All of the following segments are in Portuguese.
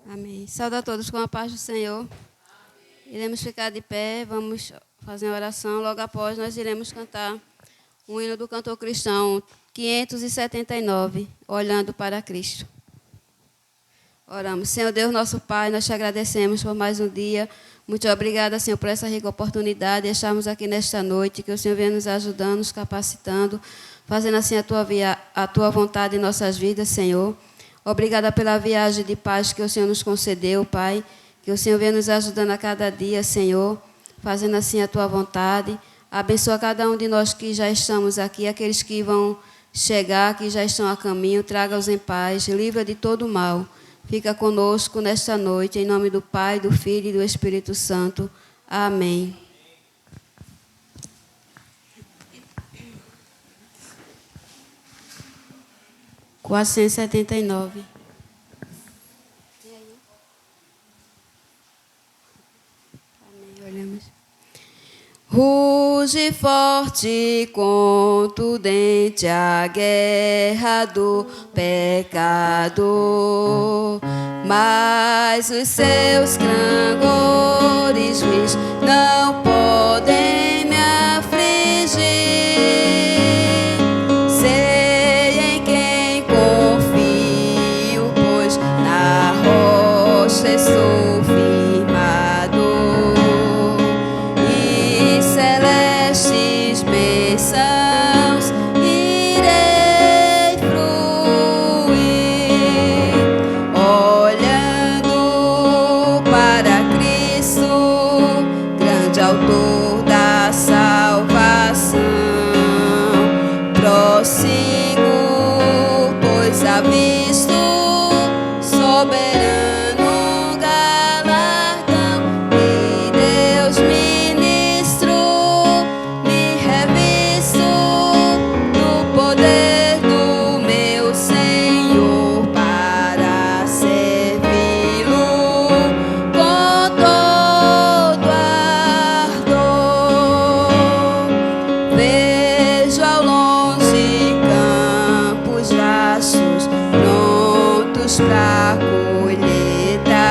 Amém. Saúde a todos com a paz do Senhor. Iremos ficar de pé, vamos fazer uma oração. Logo após, nós iremos cantar um hino do cantor cristão 579, Olhando para Cristo. Oramos. Senhor Deus, nosso Pai, nós te agradecemos por mais um dia. Muito obrigada, Senhor, por essa rica oportunidade de estarmos aqui nesta noite, que o Senhor venha nos ajudando, nos capacitando, fazendo assim a tua vontade em nossas vidas, Senhor. Obrigada pela viagem de paz que o Senhor nos concedeu, Pai. Que o Senhor venha nos ajudando a cada dia, Senhor, fazendo assim a tua vontade. Abençoa cada um de nós que já estamos aqui, aqueles que vão chegar, que já estão a caminho, traga-os em paz, livra de todo mal. Fica conosco nesta noite, em nome do Pai, do Filho e do Espírito Santo. Amém. (479) Amém. Olhamos. Ruge forte, contundente a guerra do pecado, mas os seus clangores ruins não podem me afligir. Sei em quem confio, pois na rocha estou firmado, e celestes bênçãos irei fruir, olhando para Cristo, grande autor da salvação. Prossigo, pois avisto soberano galardão de Deus ministro, me revisto do poder do meu Senhor para servi-lo com todo ardor. Vejo ao longe campos vastos, prontos pra colheita,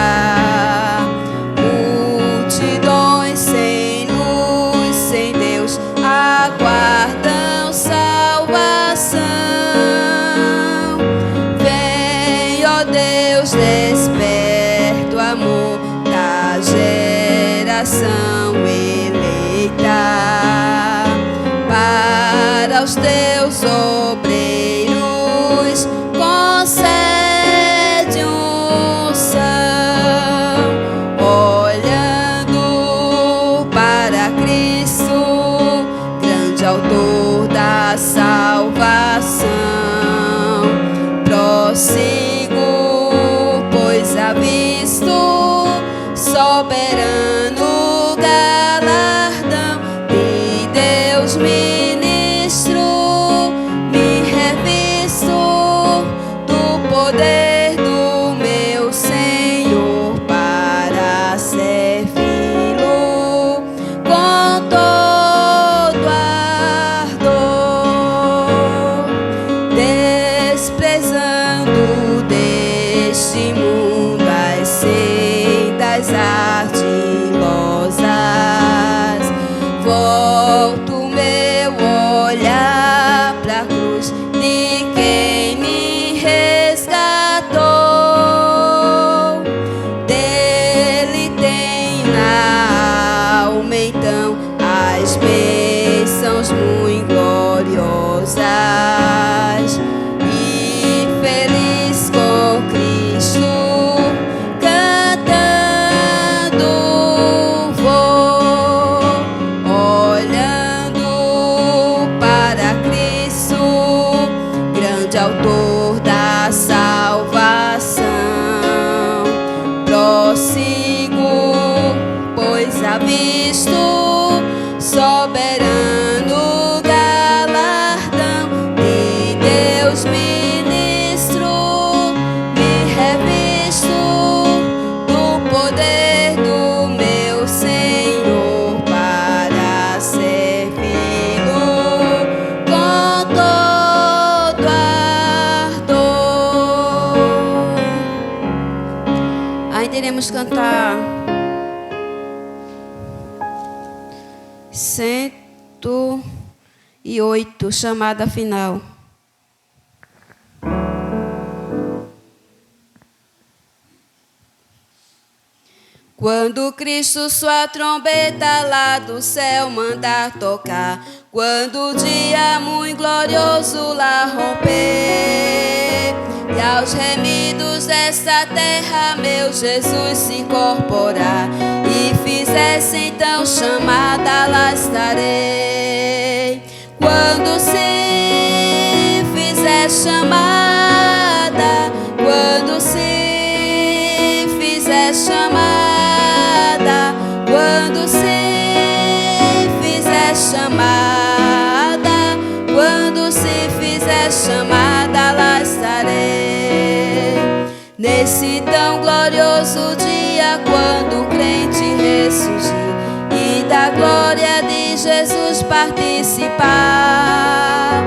multidões sem luz, sem Deus, aguardam salvação. Vem, ó Deus, desperta o amor da geração eleita, para os teus obreiros concede unção, olhando para Cristo, grande autor da salvação. Prossigo, pois avisto soberano galardão de Deus ministro, me revisto do poder do meu Senhor para servi-lo com todo ardor, desprezando deste mundo as sendas artes Ainda iremos cantar 108, chamada final. Quando Cristo sua trombeta lá do céu mandar tocar, quando o dia muito glorioso lá romper, e aos remidos desta terra meu Jesus se incorporar, e fizesse então chamada, lá estarei. Quando se fizer chamada, quando se fizer chamada, quando se fizer chamada, quando se fizer chamada, lá estarei. Nesse tão glorioso dia, quando o crente ressurgir e da glória de Jesus participar,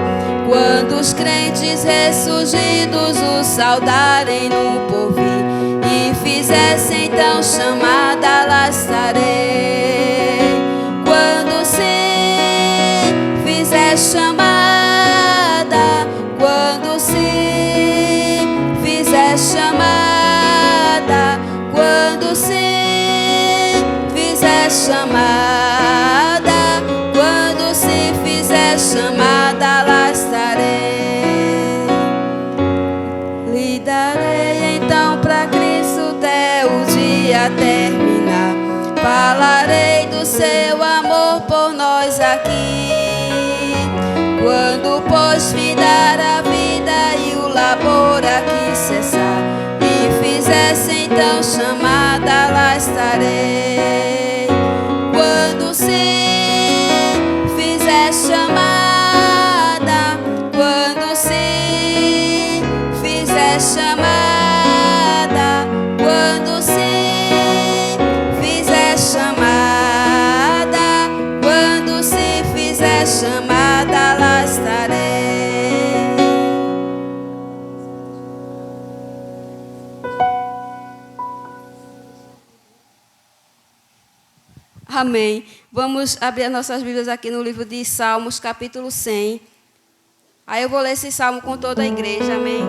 quando os crentes ressurgidos o saudarem no porvir e fizessem então chamada, lá estarei. Quando se fizer chamada, quando se fizer chamada, quando se fizer chamada, quando se fizer chamada, lá estarei. Lhe darei então para Cristo até o dia terminar. Falarei do seu amor por nós aqui. Quando pois findar a vida e o labor aqui cessar, e fizesse então chamada, lá estarei. Quando se fizer chamada, quando se fizer chamada, quando se fizer chamada, quando se fizer chamada, lá estarei. Amém. Vamos abrir as nossas Bíblias aqui no livro de Salmos, capítulo 100. Aí eu vou ler esse salmo com toda a igreja, amém?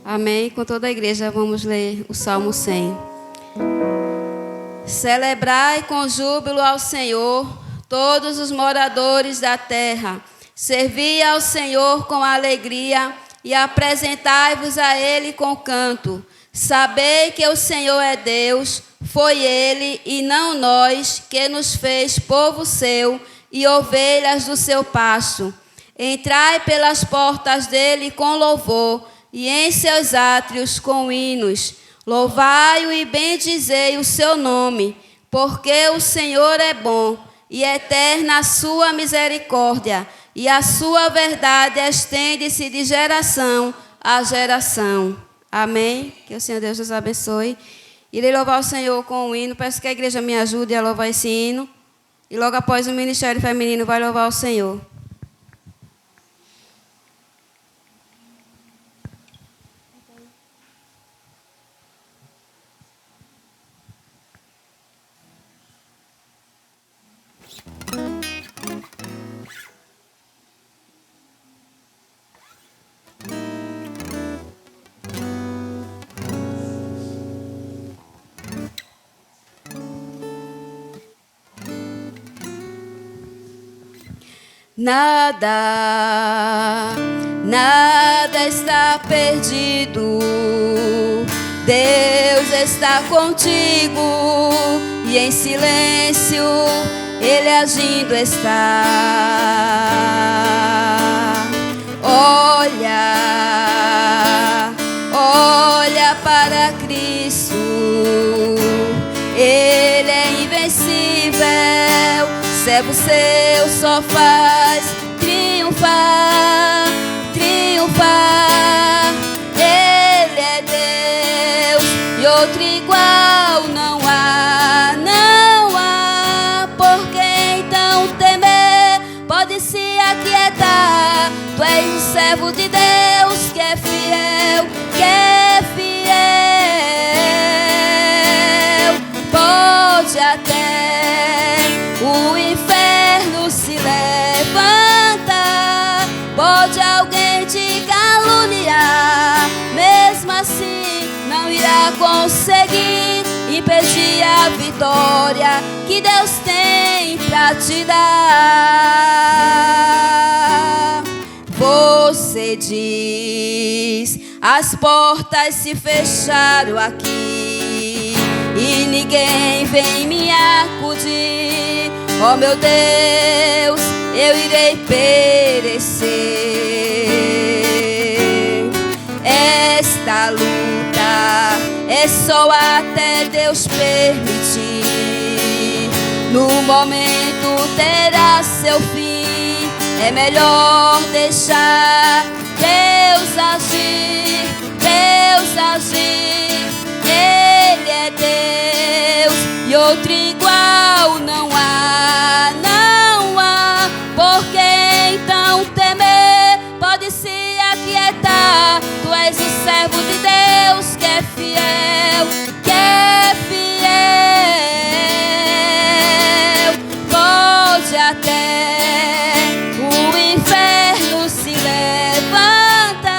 Amém? Com toda a igreja vamos ler o Salmo 100. Celebrai com júbilo ao Senhor, todos os moradores da terra. Servi ao Senhor com alegria e apresentai-vos a Ele com canto. Sabei que o Senhor é Deus, foi Ele e não nós que nos fez povo seu e ovelhas do seu pasto. Entrai pelas portas dele com louvor e em seus átrios com hinos. Louvai-o e bendizei o seu nome, porque o Senhor é bom e eterna a sua misericórdia, e a sua verdade estende-se de geração a geração. Amém? Que o Senhor Deus nos abençoe. Irei louvar o Senhor com um hino. Peço que a igreja me ajude a louvar esse hino. E logo após o ministério feminino vai louvar o Senhor. Nada, nada está perdido. Deus está contigo e em silêncio Ele agindo está. Olha, olha para Cristo, Ele é invencível. Servo seu só faz triunfar, triunfar. Ele é Deus e e outro igual não há, não há. Por que então temer? Pode se aquietar. Tu és o servo de Deus que é fiel, que é fiel. Pode até o inferno se levantar, pode alguém te caluniar, mesmo assim não irá conseguir impedir a vitória que Deus tem pra te dar. Você diz: as portas se fecharam aqui e ninguém vem me acudir. Oh meu Deus, eu irei perecer. Esta luta é só até Deus permitir. No momento terá seu fim. É melhor deixar Deus agir, Deus agir. Ele é Deus e outro igual não há, não há. Por que então temer? Pode se aquietar. Tu és o servo de Deus que é fiel, que é fiel. Pode até o inferno se levanta,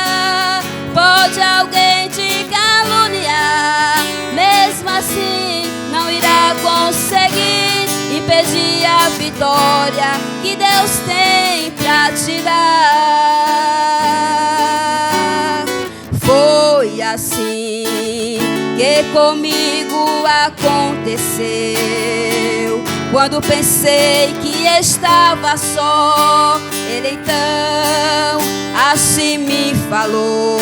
pode alguém te caluniar, mesmo assim não irá conseguir impedir a vitória que Deus tem pra te dar. Foi assim que comigo aconteceu. Quando pensei que estava só, Ele então assim me falou: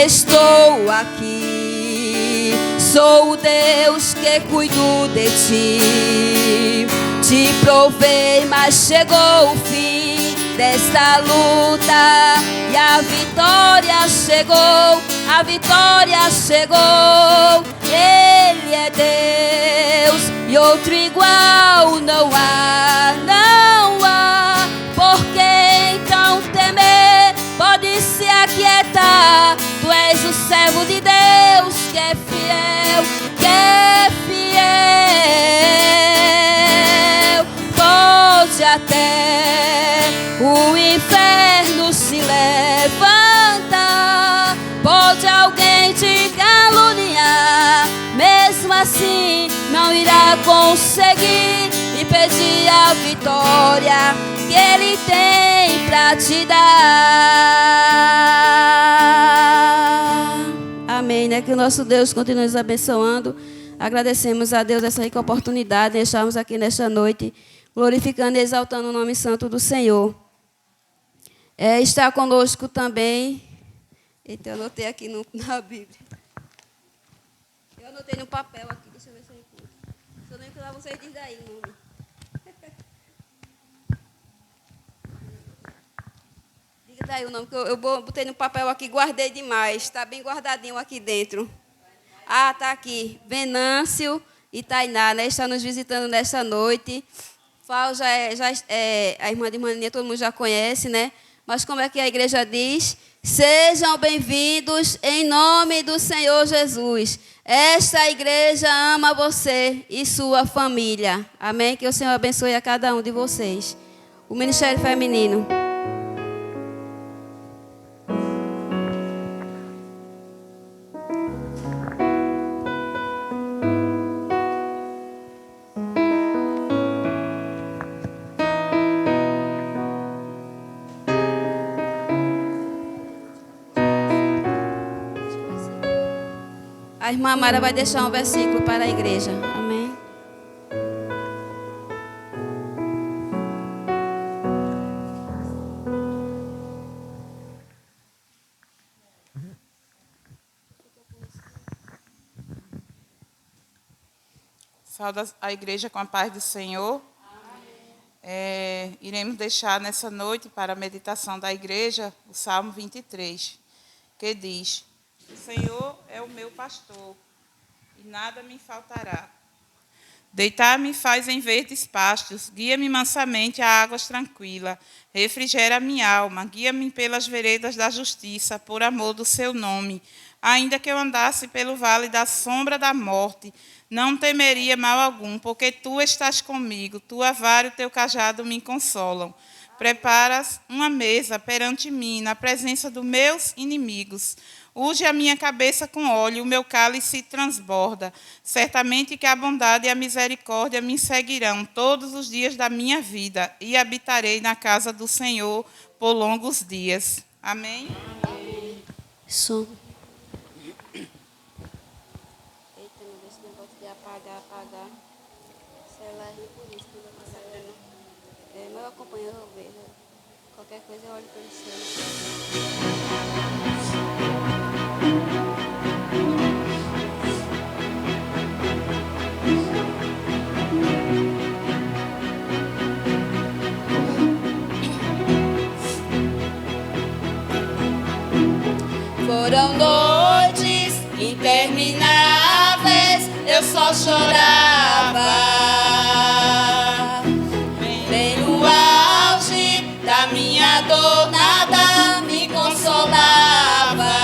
estou aqui, sou o Deus que cuido de ti. Te provei, mas chegou o fim desta luta e a vitória chegou, a vitória chegou. Ele é Deus e outro igual não há, não há. Por que então temer? Pode se aquietar. Tu és o servo de Deus que é fiel, que é fiel. Pode até o inferno se levanta, pode alguém te caluniar, mesmo assim não irá conseguir impedir a vitória que Ele tem pra te dar. Amém, né? Que o nosso Deus continue nos abençoando. Agradecemos a Deus essa rica oportunidade de estarmos aqui nesta noite, glorificando e exaltando o nome santo do Senhor. Está conosco também. Então, eu anotei aqui na Bíblia. Eu anotei no papel aqui, deixa eu ver se eu encontro. Se eu não encontrar, vocês dizem aí o nome. Diga daí o nome, que eu botei no papel aqui, guardei demais. Está bem guardadinho aqui dentro. Ah, está aqui. Venâncio e Tainá, né? Está nos visitando nesta noite. Fal já é a irmã de Maninha, todo mundo já conhece, né? Mas como é que a igreja diz? Sejam bem-vindos em nome do Senhor Jesus. Esta igreja ama você e sua família. Amém? Que o Senhor abençoe a cada um de vocês. O Ministério Feminino. A irmã Mara vai deixar um versículo para a igreja. Amém. Sauda a igreja com a paz do Senhor. Iremos deixar nessa noite para a meditação da igreja o Salmo 23, que diz: Senhor é o meu pastor, e nada me faltará. Deitar-me faz em verdes pastos, guia-me mansamente a águas tranquilas, refrigera minha alma, guia-me pelas veredas da justiça, por amor do seu nome. Ainda que eu andasse pelo vale da sombra da morte, não temeria mal algum, porque tu estás comigo, tua vara e o teu cajado me consolam. Preparas uma mesa perante mim, na presença dos meus inimigos. Unge a minha cabeça com óleo, o meu cálice transborda. Certamente que a bondade e a misericórdia me seguirão todos os dias da minha vida, e habitarei na casa do Senhor por longos dias. Amém? Som. Eita, meu Deus, esse negócio de apagar. Celular é por isso que eu não tô sabendo. Meu acompanhador, eu vejo. Qualquer coisa eu olho pelo celular. Foram noites intermináveis, eu só chorava. Bem no auge da minha dor, nada me consolava.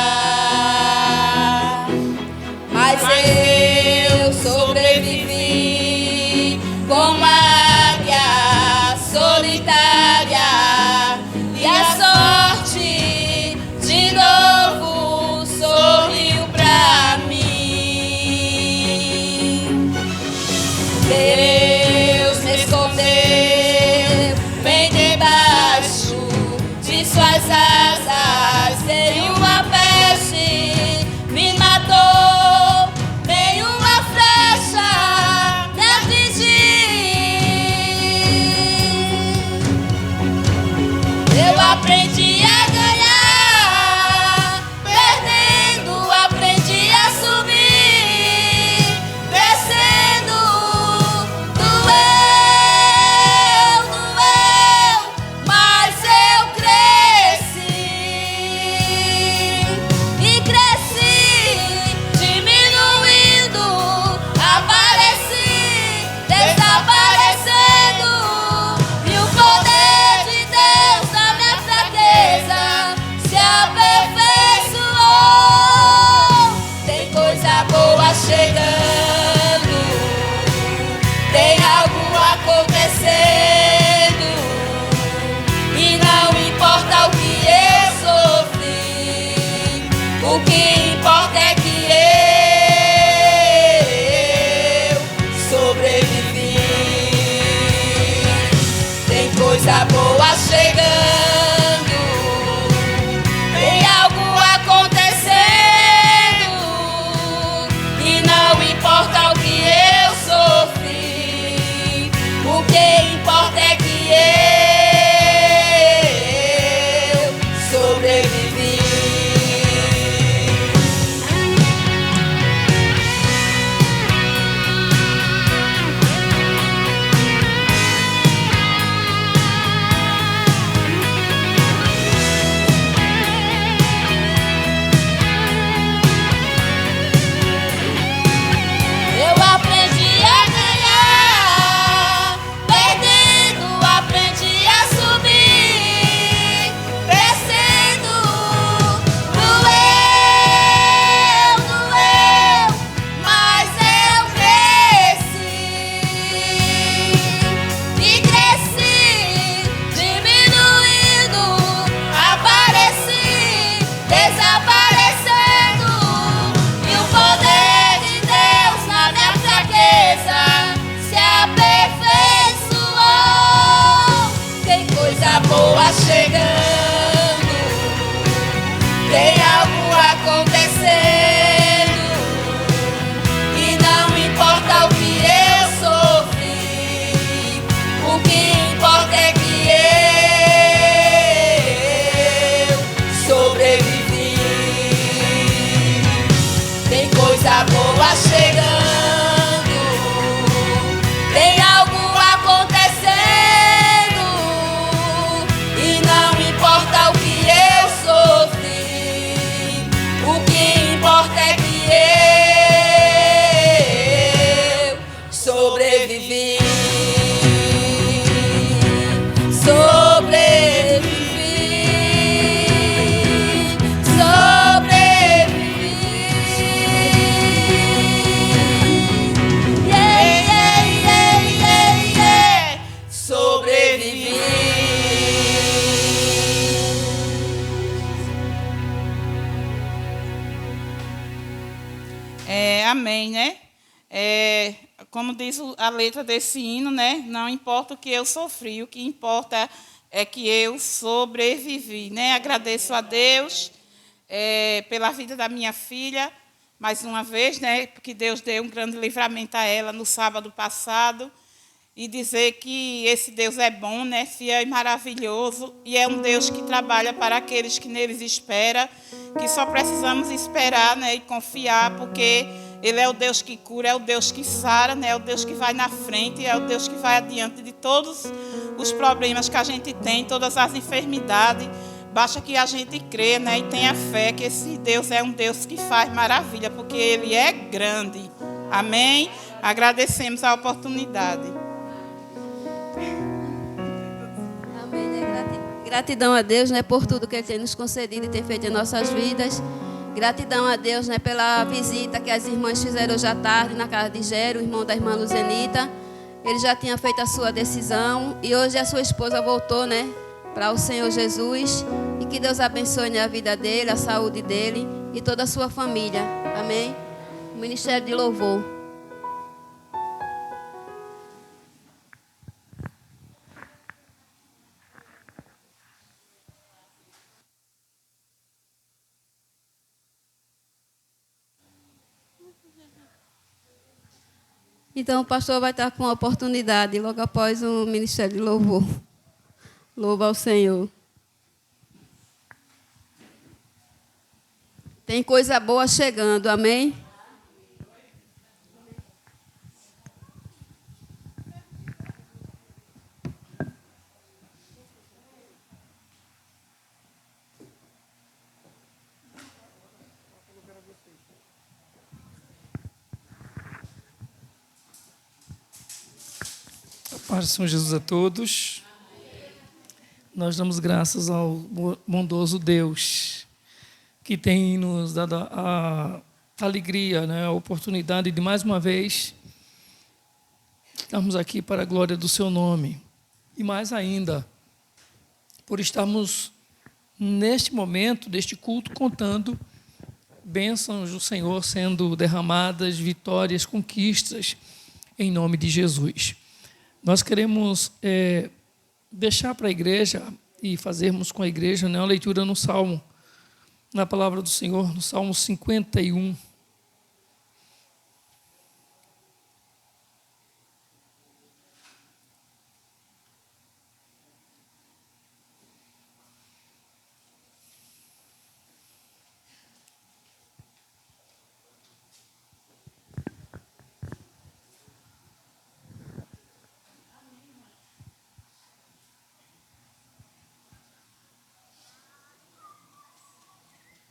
Mas eu sobrevivi como a águia solitária, e a sorte de novo sorriu pra mim. Deus me escondeu bem debaixo de suas asas. Veio uma peste, me matou, veio uma flecha, me atingiu. Eu aprendi a ganhar, perdendo, aprendi a subir, descendo, doeu, mas eu cresci, e cresci, diminuindo, apareci, desaparecendo, e o poder de Deus na minha fraqueza se aperfeiçoou. Tem coisa boa chegando, tem algo acontecendo, e não importa o que eu sofri, o que importa é que eu sobrevivi. Tem coisa boa chegando, tem algo acontecendo, e não importa o que eu sofri, o que importa é que eu sobrevivi. Eu aprendi a ganhar, perdendo, aprendi a subir, descendo, doeu, mas eu cresci, e cresci, diminuindo, apareci, desaparecendo, e o poder de Deus na minha fraqueza se aperfeiçoou. Tem coisa boa chegando, tem algo acontecendo, e não importa o que eu sofri, o que importa é que eu sobrevivi. Tem coisa boa chegando, tem algo acontecendo, e não importa o que eu sofri, o que importa importa é que eu sobrevivi. Amém, né? Como diz a letra desse hino, né? Não importa o que eu sofri, o que importa é que eu sobrevivi, né? Agradeço a Deus pela vida da minha filha, mais uma vez, né? Porque Deus deu um grande livramento a ela no sábado passado. E dizer que esse Deus é bom, né? Fiel e maravilhoso, e é um Deus que trabalha para aqueles que neles esperam, que só precisamos esperar, né? E confiar, porque Ele é o Deus que cura, é o Deus que sara, né? É o Deus que vai na frente, é o Deus que vai adiante de todos os problemas que a gente tem, todas as enfermidades. Basta que a gente crê, né? E tenha fé que esse Deus é um Deus que faz maravilha, porque Ele é grande. Amém? Agradecemos a oportunidade. Amém, né? Gratidão a Deus, né, por tudo que Ele tem nos concedido e tem feito em nossas vidas. Gratidão a Deus, né, pela visita que as irmãs fizeram hoje à tarde na casa de Gero, o irmão da irmã Luzenita. Ele já tinha feito a sua decisão e hoje a sua esposa voltou, né, para o Senhor Jesus. E que Deus abençoe, né, a vida dele, a saúde dele e toda a sua família. Amém? O Ministério de Louvor. Então, o pastor vai estar com a oportunidade, logo após o Ministério de Louvor. Louva ao Senhor. Tem coisa boa chegando, amém? Paz do Senhor Jesus a todos. Nós damos graças ao bondoso Deus que tem nos dado a alegria, né, a oportunidade de mais uma vez estarmos aqui para a glória do seu nome. E mais ainda, por estarmos neste momento, deste culto, contando bênçãos do Senhor sendo derramadas, vitórias, conquistas, em nome de Jesus. Nós queremos deixar para a igreja e fazermos com a igreja, né, uma leitura no Salmo, na palavra do Senhor, no Salmo 51.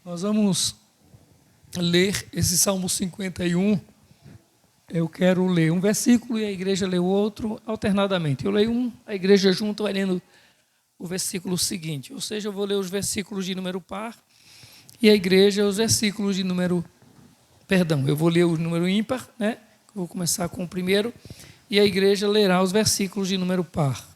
Nós vamos ler esse Salmo 51. Eu quero ler um versículo e a igreja lê o outro alternadamente. Eu leio um, a igreja junto vai lendo o versículo seguinte. Ou seja, eu vou ler os versículos de número par e a igreja os versículos de número... Perdão, eu vou ler o número ímpar, né? Eu vou começar com o primeiro e a igreja lerá os versículos de número par.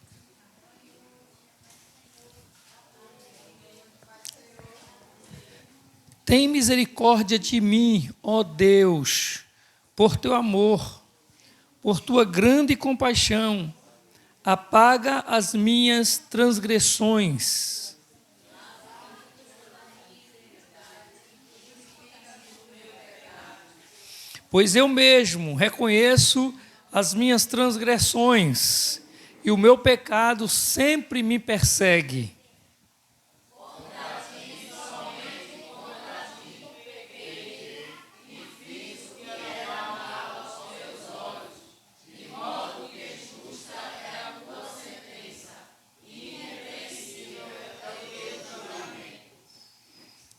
Tem misericórdia de mim, ó Deus, por teu amor, por tua grande compaixão, apaga as minhas transgressões. Pois eu mesmo reconheço as minhas transgressões e o meu pecado sempre me persegue.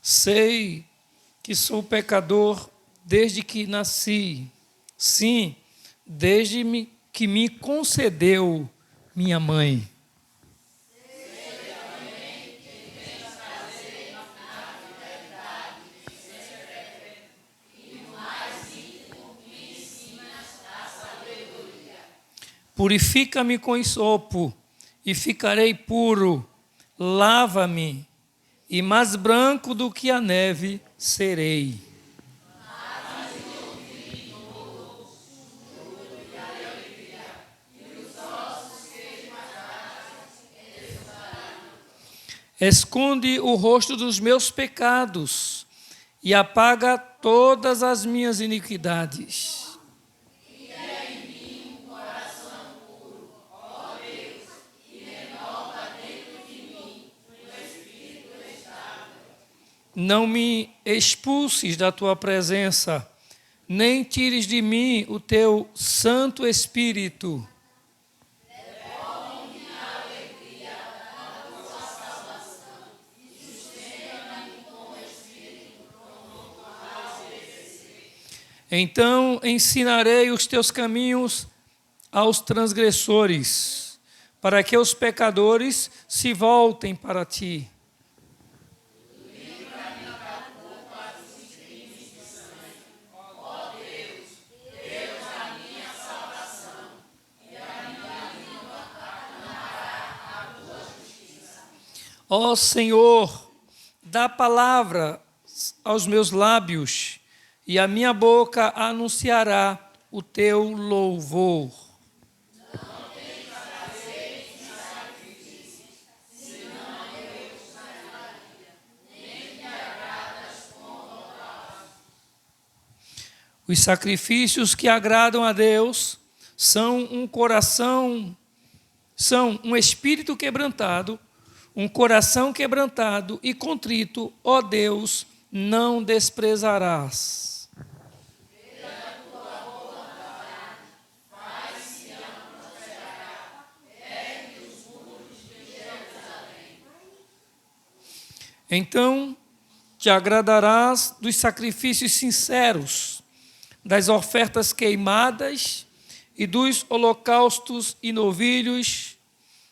Sei que sou pecador desde que nasci. Sim, desde que me concedeu minha mãe. Purifica-me com hisopo e ficarei puro. Lava-me e mais branco do que a neve serei. Esconde o rosto dos meus pecados e apaga todas as minhas iniquidades. Não me expulses da tua presença, nem tires de mim o teu Santo Espírito. Então ensinarei os teus caminhos aos transgressores, para que os pecadores se voltem para ti. Ó Senhor, dá palavra aos meus lábios, e a minha boca anunciará o teu louvor. Os sacrifícios que agradam a Deus são um espírito quebrantado, um coração quebrantado e contrito, ó Deus, não desprezarás. Então te agradarás dos sacrifícios sinceros, das ofertas queimadas e dos holocaustos e novilhos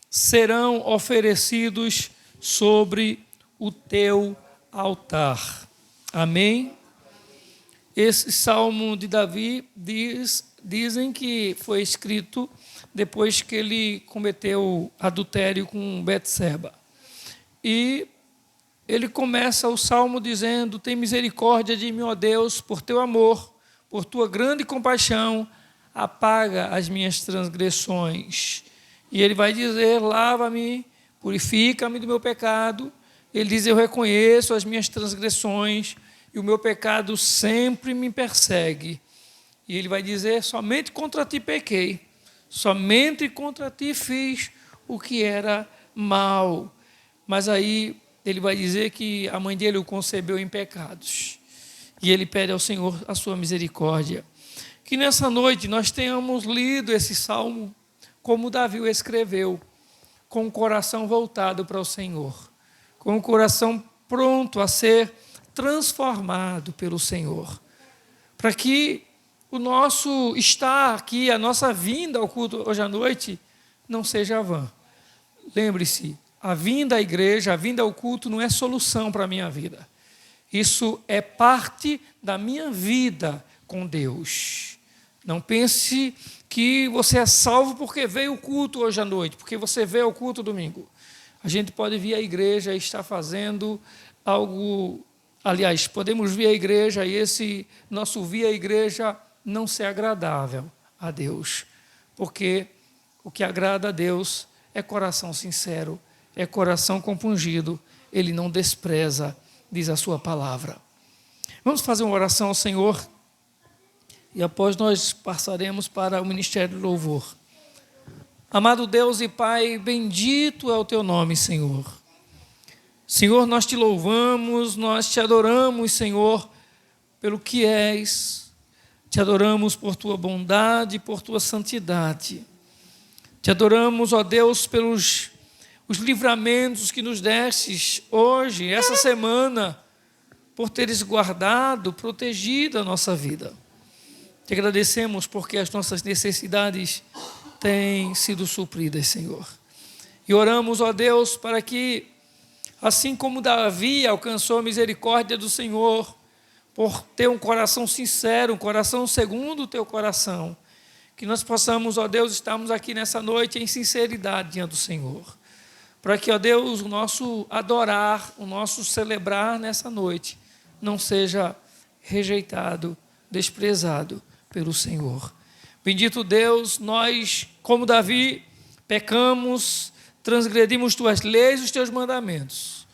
serão oferecidos sobre o teu altar. Amém? Esse salmo de Davi dizem que foi escrito depois que ele cometeu adultério com Betseba. E ele começa o salmo dizendo: tem misericórdia de mim, ó Deus, por teu amor, por tua grande compaixão, apaga as minhas transgressões. E ele vai dizer: lava-me, purifica-me do meu pecado. Ele diz: eu reconheço as minhas transgressões e o meu pecado sempre me persegue. E ele vai dizer: somente contra ti pequei, somente contra ti fiz o que era mal. Mas aí ele vai dizer que a mãe dele o concebeu em pecados. E ele pede ao Senhor a sua misericórdia. Que nessa noite nós tenhamos lido esse salmo como Davi o escreveu, com o coração voltado para o Senhor, com o coração pronto a ser transformado pelo Senhor, para que o nosso estar aqui, a nossa vinda ao culto hoje à noite, não seja vã. Lembre-se, a vinda à igreja, a vinda ao culto não é solução para a minha vida. Isso é parte da minha vida com Deus. Não pense que você é salvo porque veio o culto hoje à noite, porque você veio ao culto domingo. A gente pode vir à igreja e estar fazendo algo. Aliás, podemos vir à igreja e esse nosso vir à igreja não ser agradável a Deus. Porque o que agrada a Deus é coração sincero, é coração compungido. Ele não despreza, diz a sua palavra. Vamos fazer uma oração ao Senhor. E após nós passaremos para o Ministério do Louvor. Amado Deus e Pai, bendito é o teu nome, Senhor. Senhor, nós te louvamos, nós te adoramos, Senhor, pelo que és. Te adoramos por tua bondade, por tua santidade. Te adoramos, ó Deus, pelos os livramentos que nos destes hoje, essa semana. por teres guardado, protegido a nossa vida. Te agradecemos porque as nossas necessidades têm sido supridas, Senhor. E oramos, ó Deus, para que, assim como Davi alcançou a misericórdia do Senhor, por ter um coração sincero, um coração segundo o teu coração, que nós possamos, ó Deus, estarmos aqui nessa noite em sinceridade diante do Senhor. Para que, ó Deus, o nosso adorar, o nosso celebrar nessa noite não seja rejeitado, desprezado pelo Senhor. Bendito Deus, nós, como Davi, pecamos, transgredimos tuas leis, os teus mandamentos.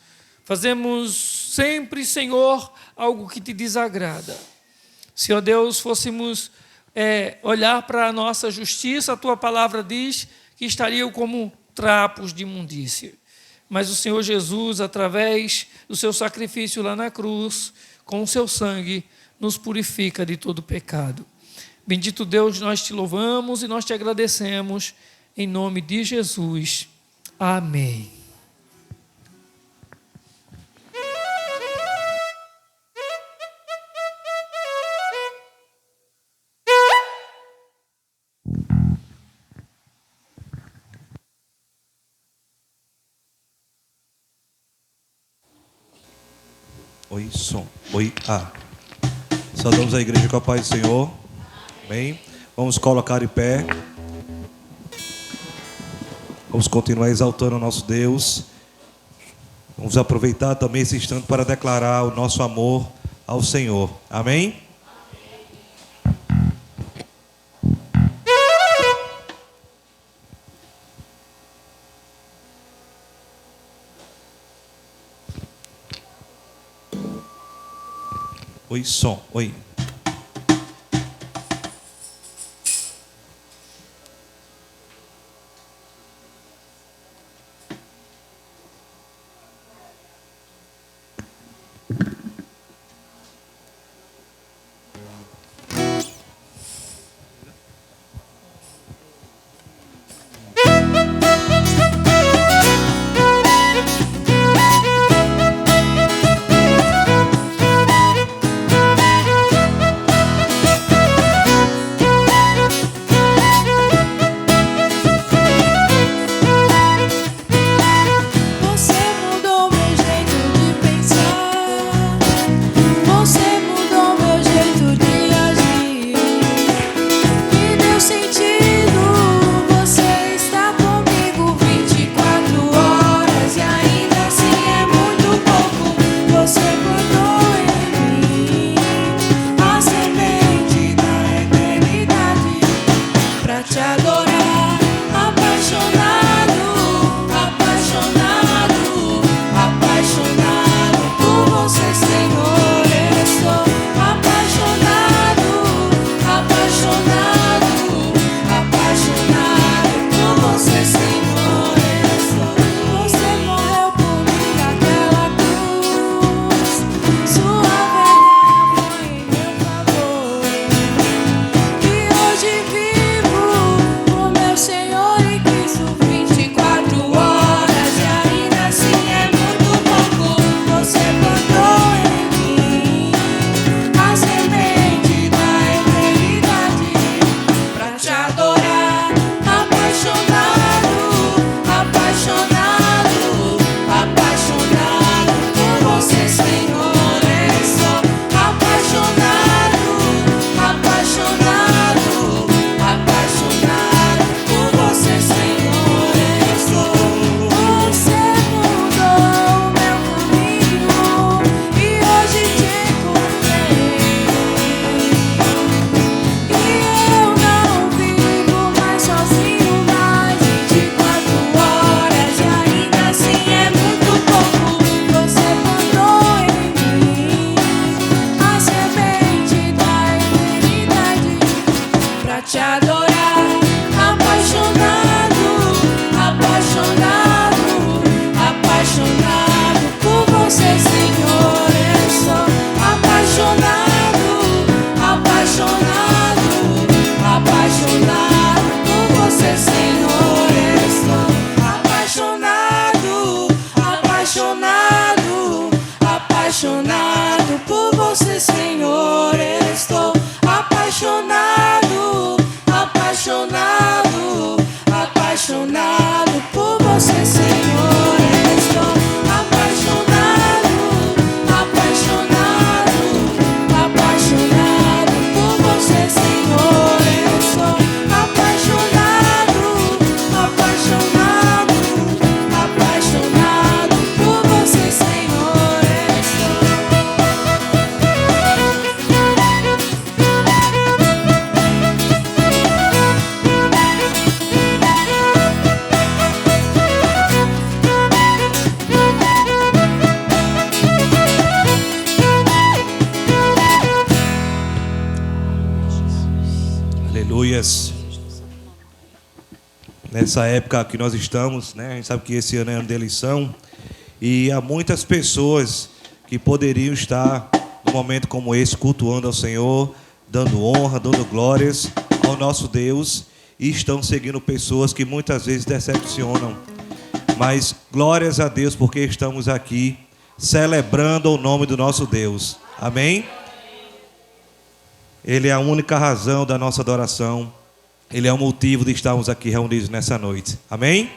Fazemos sempre, Senhor, algo que te desagrada. Se, ó Deus, fôssemos olhar para a nossa justiça, a tua palavra diz que estariam como trapos de imundícia. Mas o Senhor Jesus, através do seu sacrifício lá na cruz, com o seu sangue, nos purifica de todo pecado. Bendito Deus, nós te louvamos e nós te agradecemos, em nome de Jesus. Amém. Oi, som. Oi, Saudamos a igreja com a paz do Senhor. Amém. Vamos colocar em pé. Vamos continuar exaltando o nosso Deus. Vamos aproveitar também esse instante para declarar o nosso amor ao Senhor. Amém? Oi, som. Oi. Aleluias. Nessa época que nós estamos, né, a gente sabe que esse ano é ano de eleição, e há muitas pessoas que poderiam estar num momento como esse, cultuando ao Senhor, dando honra, dando glórias ao nosso Deus, e estão seguindo pessoas que muitas vezes decepcionam. Mas glórias a Deus, porque estamos aqui celebrando o nome do nosso Deus. Amém? Ele é a única razão da nossa adoração. Ele é o motivo de estarmos aqui reunidos nessa noite. Amém?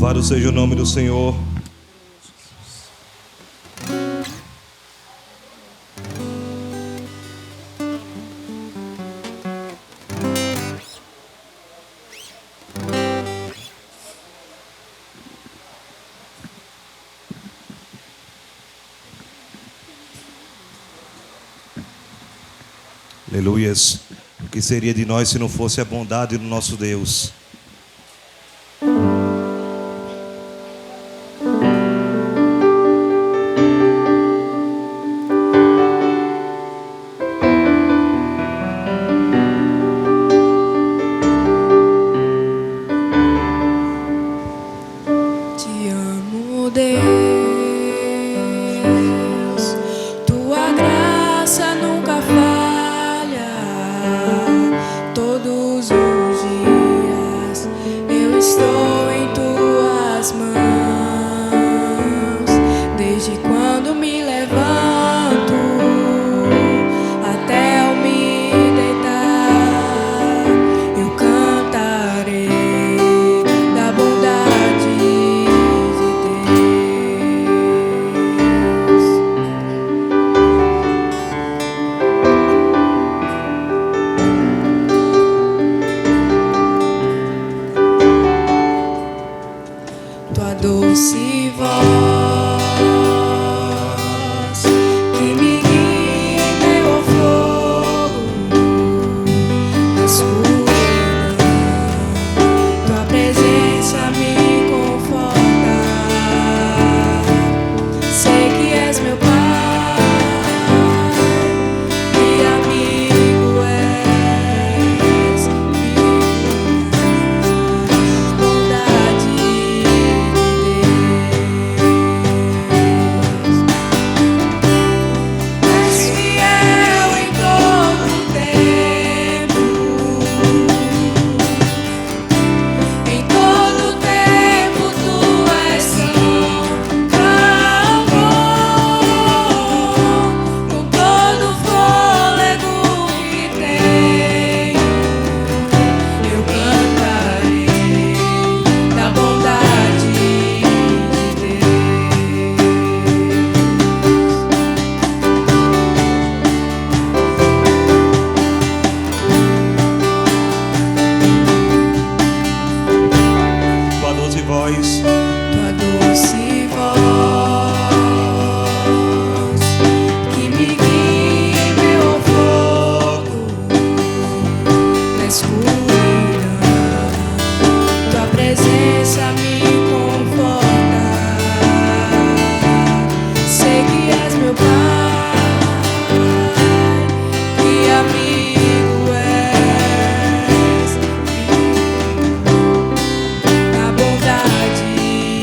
Louvado seja o nome do Senhor. Aleluias. O que seria de nós se não fosse a bondade do nosso Deus? Te amo, Deus, tua graça nunca falha. Todos os dias eu estou em tuas mãos. Desde quando me levanto até eu me deitar, eu cantarei da bondade de Deus. Tua doce voz que me guia em meio ao fogo da escuridão, tua presença me conforta. Sei que és meu Pai e amigo és, bondade de Deus. És fiel em todo o tempo, em todo o tempo tu és tão bom. Com todo o fôlego que tenho, eu cantarei da bondade de Deus. Tua doce voz. Tua doce voz que me guia em meio ao fogo da escuridão, tua presença me conforta. Sei que és meu Pai e amigo és, a bondade de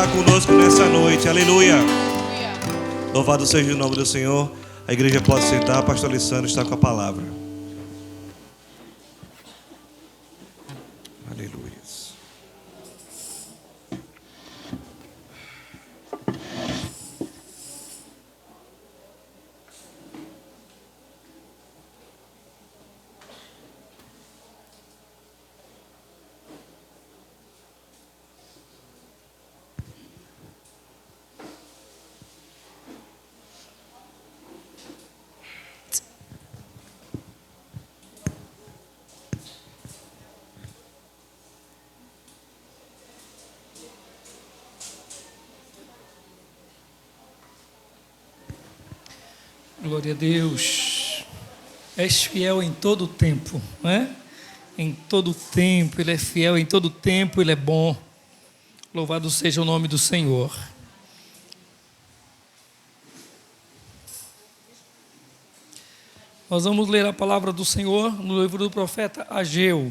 está conosco nessa noite. Aleluia. Louvado seja o nome do Senhor. A igreja pode sentar. Pastor Alessandro está com a palavra. Aleluia. Glória a Deus. És fiel em todo o tempo, não é? Em todo o tempo, Ele é fiel, em todo o tempo Ele é bom. Louvado seja o nome do Senhor. Nós vamos ler a palavra do Senhor no livro do profeta Ageu.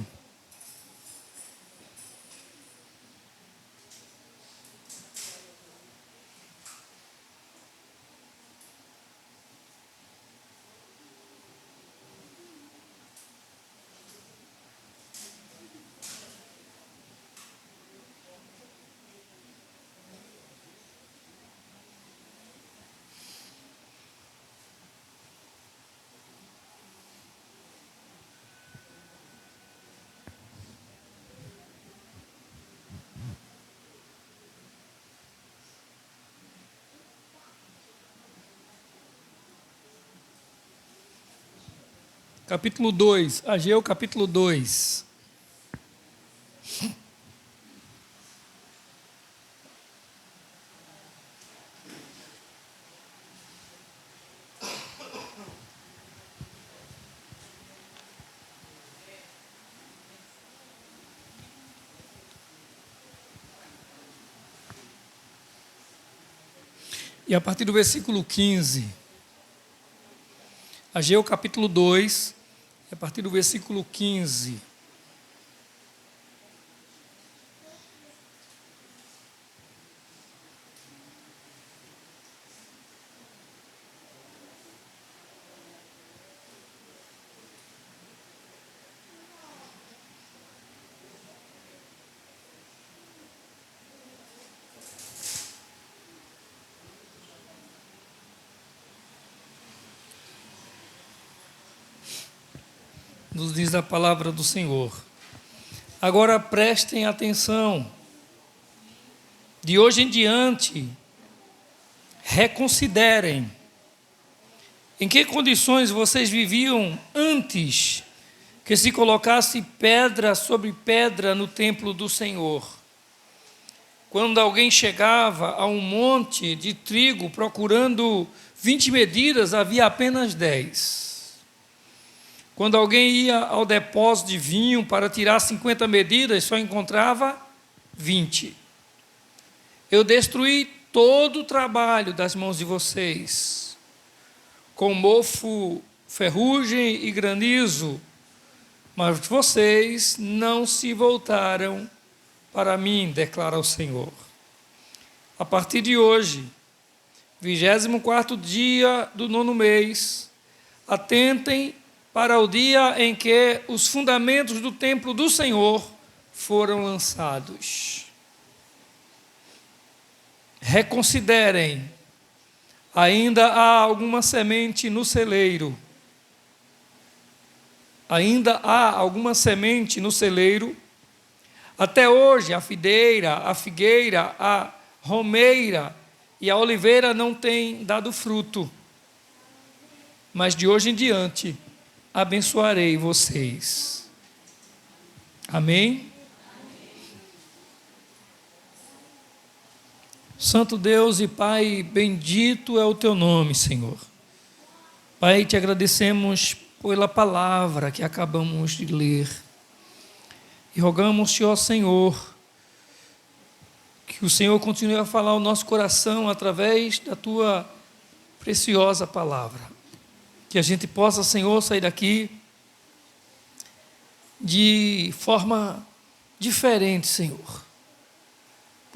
Capítulo 2, Ageu capítulo 2. E a partir do versículo 15, Ageu capítulo 2, a partir do versículo 15. Nos diz a palavra do Senhor. Agora prestem atenção. De hoje em diante, reconsiderem em que condições vocês viviam antes que se colocasse pedra sobre pedra no templo do Senhor. Quando alguém chegava a um monte de trigo procurando 20 medidas, havia apenas 10. Quando alguém ia ao depósito de vinho para tirar 50 medidas, só encontrava 20. Eu destruí todo o trabalho das mãos de vocês, com mofo, ferrugem e granizo, mas vocês não se voltaram para mim, declara o Senhor. A partir de hoje, 24º dia do 9º mês, atentem para o dia em que os fundamentos do templo do Senhor foram lançados. Reconsiderem, ainda há alguma semente no celeiro. Ainda há alguma semente no celeiro. Até hoje a videira, a figueira, a romeira e a oliveira não têm dado fruto. Mas de hoje em diante abençoarei vocês. Amém? Santo Deus e Pai, bendito é o teu nome, Senhor. Pai, te agradecemos pela palavra que acabamos de ler. E rogamos-te, ó Senhor, que o Senhor continue a falar ao nosso coração através da tua preciosa palavra. Que a gente possa, Senhor, sair daqui de forma diferente, Senhor.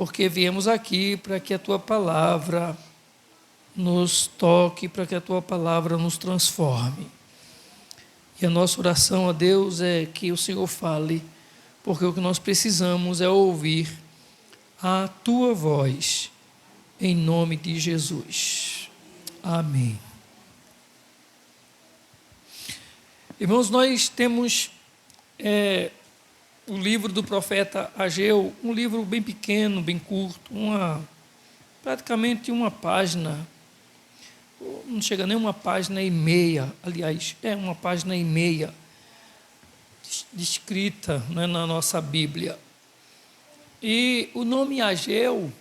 porque viemos aqui para que a Tua palavra nos toque, para que a Tua palavra nos transforme. E a nossa oração a Deus é que o Senhor fale, porque o que nós precisamos é ouvir a Tua voz, em nome de Jesus. Amém. Irmãos, nós temos o livro do profeta Ageu, um livro bem pequeno, bem curto, praticamente uma página, não chega nem uma página e meia, aliás, uma página e meia descrita, né, na nossa Bíblia. E o nome Ageu,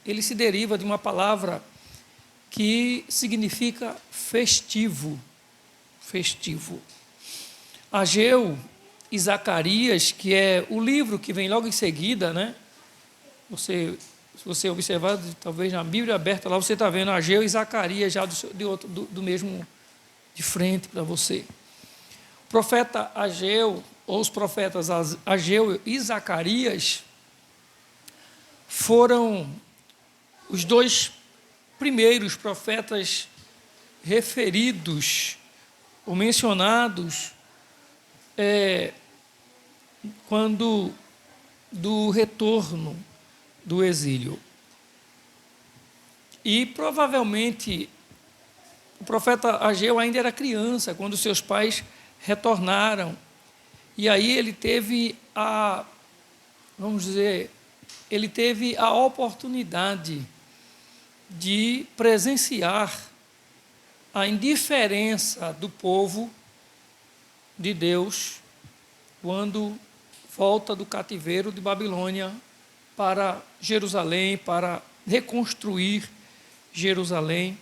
ele se deriva de uma palavra que significa festivo. Festivo. Ageu e Zacarias, que é o livro que vem logo em seguida, né? Se você observar, talvez na Bíblia aberta lá, você está vendo Ageu e Zacarias já do mesmo, de frente para você. O profeta Ageu, ou os profetas Ageu e Zacarias, foram os dois primeiros profetas referidos ou mencionados quando do retorno do exílio. E provavelmente o profeta Ageu ainda era criança quando seus pais retornaram. E aí ele teve a oportunidade de presenciar a indiferença do povo de Deus quando volta do cativeiro de Babilônia para Jerusalém, para reconstruir Jerusalém.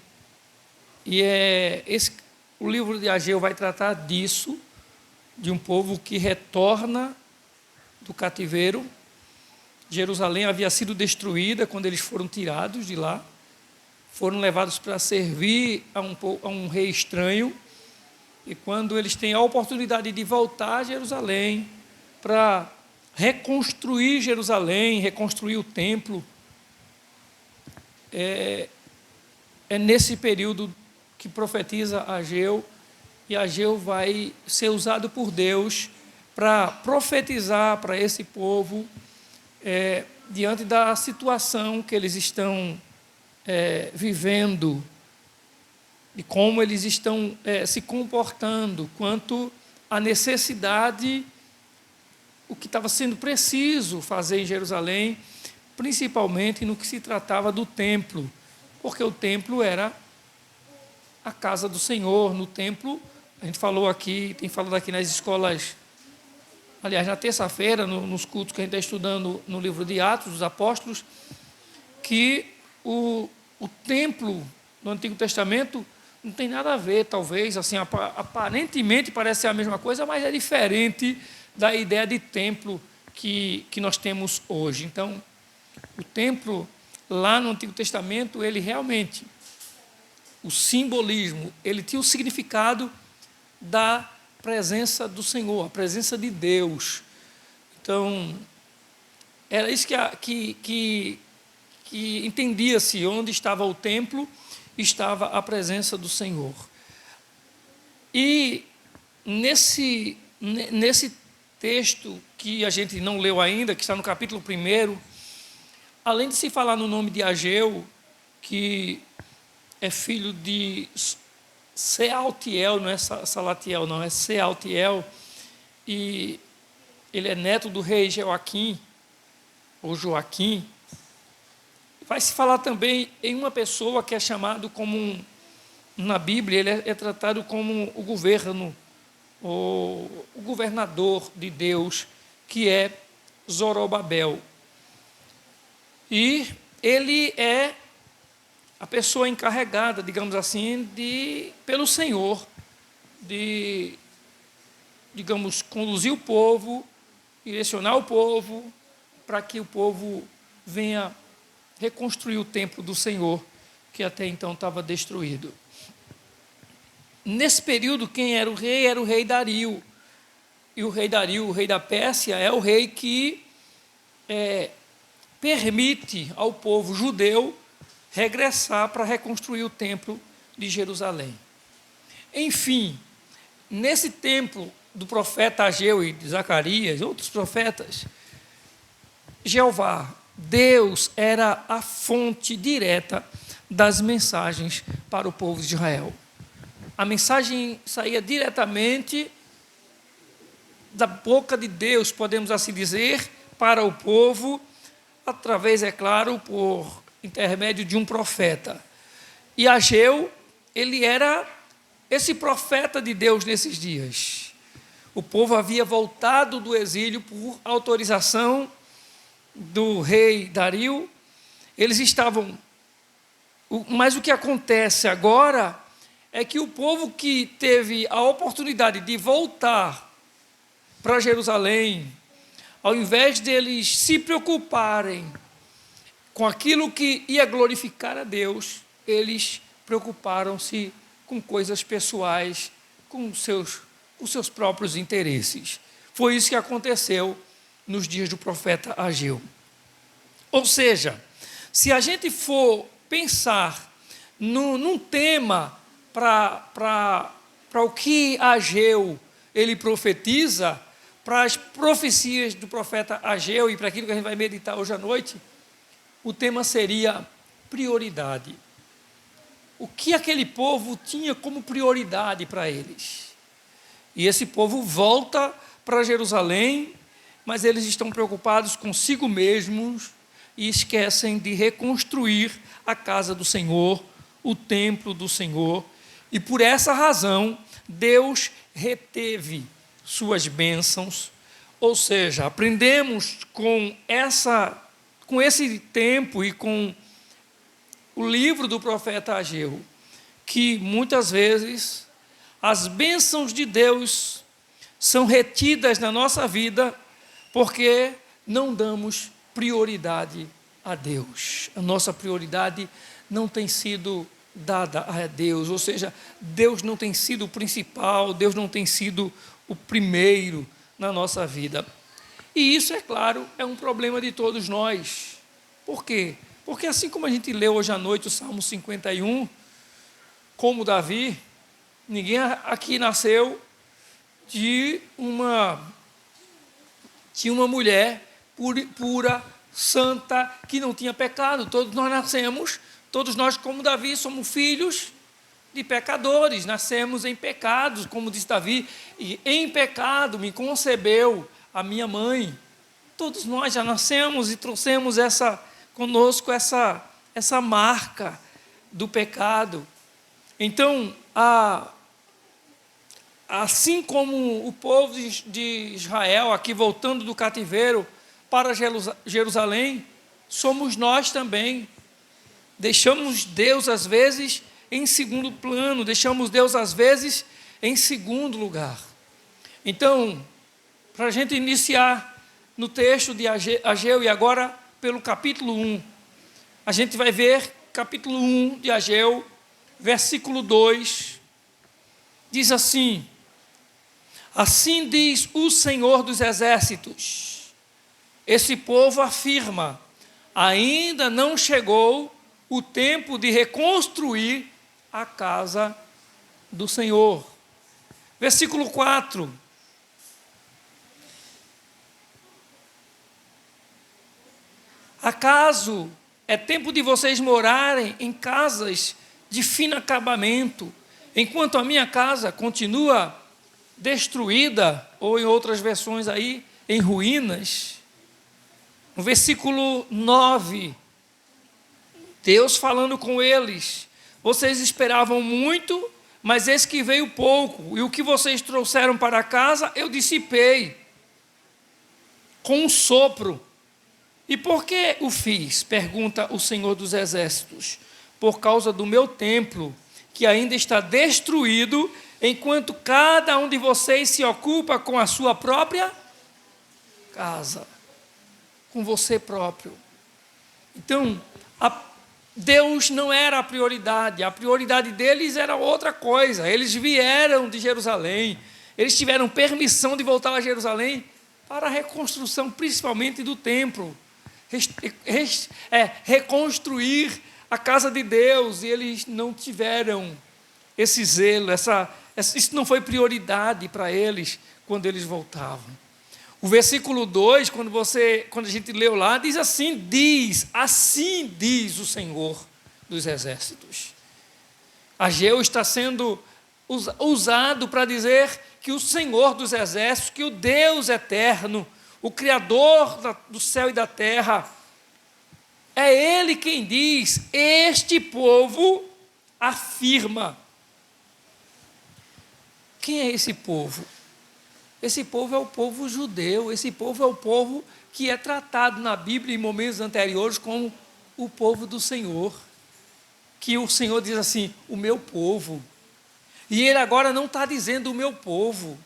E o livro de Ageu vai tratar disso, de um povo que retorna do cativeiro. Jerusalém havia sido destruída quando eles foram tirados de lá, foram levados para servir a um rei estranho, e quando eles têm a oportunidade de voltar a Jerusalém para reconstruir Jerusalém, reconstruir o templo, é nesse período que profetiza Ageu, e Ageu vai ser usado por Deus para profetizar para esse povo diante da situação que eles estão vivendo, de como eles estão se comportando, quanto à necessidade, o que estava sendo preciso fazer em Jerusalém, principalmente no que se tratava do templo, porque o templo era a casa do Senhor. No templo, a gente falou aqui, tem falado aqui nas escolas, aliás, na terça-feira, nos cultos que a gente está estudando no livro de Atos dos Apóstolos, que o templo do Antigo Testamento não tem nada a ver, talvez, assim, aparentemente parece ser a mesma coisa, mas é diferente da ideia de templo que nós temos hoje. Então, o templo, lá no Antigo Testamento, ele realmente, o simbolismo, ele tinha o significado da presença do Senhor, a presença de Deus. Então, era isso que entendia-se: onde estava o templo, estava a presença do Senhor. E nesse texto que a gente não leu ainda, que está no capítulo 1, além de se falar no nome de Ageu, que é filho de Sealtiel, não é Salatiel, não, é Sealtiel, e ele é neto do rei Joaquim, ou Joaquim. Vai se falar também em uma pessoa que é chamado como, na Bíblia, ele é tratado como o governador de Deus, que é Zorobabel. E ele é a pessoa encarregada, digamos assim, pelo Senhor, de, digamos, conduzir o povo, direcionar o povo, para que o povo venha reconstruir o templo do Senhor, que até então estava destruído. Nesse período, quem era o rei? Era o rei Dario. E o rei Dario, o rei da Pérsia, é o rei que permite ao povo judeu regressar para reconstruir o templo de Jerusalém. Enfim, nesse templo do profeta Ageu e de Zacarias, outros profetas, Jeová, Deus, era a fonte direta das mensagens para o povo de Israel. A mensagem saía diretamente da boca de Deus, podemos assim dizer, para o povo, através, é claro, por intermédio de um profeta. E Ageu, ele era esse profeta de Deus nesses dias. O povo havia voltado do exílio por autorização do rei Dario. Eles estavam... Mas o que acontece agora é que o povo que teve a oportunidade de voltar para Jerusalém, ao invés deles se preocuparem com aquilo que ia glorificar a Deus, eles preocuparam-se com coisas pessoais, com os seus próprios interesses. Foi isso que aconteceu nos dias do profeta Ageu. Ou seja, se a gente for pensar num tema para o que Ageu ele profetiza, para as profecias do profeta Ageu e para aquilo que a gente vai meditar hoje à noite, o tema seria prioridade. O que aquele povo tinha como prioridade para eles? E esse povo volta para Jerusalém, mas eles estão preocupados consigo mesmos e esquecem de reconstruir a casa do Senhor, o templo do Senhor. E por essa razão, Deus reteve suas bênçãos. Ou seja, aprendemos com esse tempo e com o livro do profeta Ageu, que muitas vezes as bênçãos de Deus são retidas na nossa vida porque não damos prioridade a Deus. A nossa prioridade não tem sido dada a Deus, ou seja, Deus não tem sido o principal, Deus não tem sido o primeiro na nossa vida. E isso, é claro, é um problema de todos nós. Por quê? Porque assim como a gente leu hoje à noite o Salmo 51, como Davi, ninguém aqui nasceu de uma mulher pura, santa, que não tinha pecado. Todos nós nascemos, todos nós, como Davi, somos filhos de pecadores, nascemos em pecados, como diz Davi, e em pecado me concebeu a minha mãe. Todos nós já nascemos e trouxemos conosco essa marca do pecado. Então, assim como o povo de Israel, aqui voltando do cativeiro para Jerusalém, somos nós também. Deixamos Deus, às vezes, em segundo plano, deixamos Deus, às vezes, em segundo lugar. Então, para a gente iniciar no texto de Ageu, e agora pelo capítulo 1, a gente vai ver capítulo 1 de Ageu, versículo 2, diz assim: assim diz o Senhor dos Exércitos. Esse povo afirma: ainda não chegou o tempo de reconstruir a casa do Senhor. Versículo 4. Acaso é tempo de vocês morarem em casas de fino acabamento, enquanto a minha casa continua destruída, ou em outras versões aí, em ruínas? No versículo 9, Deus falando com eles: vocês esperavam muito, mas eis que veio pouco, e o que vocês trouxeram para casa eu dissipei com um sopro. E por que o fiz? Pergunta o Senhor dos Exércitos. Por causa do meu templo, que ainda está destruído, enquanto cada um de vocês se ocupa com a sua própria casa, com você próprio. Então, Deus não era a prioridade deles era outra coisa. Eles vieram de Jerusalém, eles tiveram permissão de voltar a Jerusalém para a reconstrução, principalmente do templo. reconstruir a casa de Deus, e eles não tiveram esse zelo, isso não foi prioridade para eles quando eles voltavam. O versículo 2, quando a gente leu lá, diz assim diz o Senhor dos Exércitos. Ageu está sendo usado para dizer que o Senhor dos Exércitos, que o Deus eterno, o Criador do céu e da terra, é Ele quem diz: este povo afirma. Quem é esse povo? Esse povo é o povo judeu, esse povo é o povo que é tratado na Bíblia em momentos anteriores como o povo do Senhor. Que o Senhor diz assim: o meu povo. E ele agora não está dizendo o meu povo.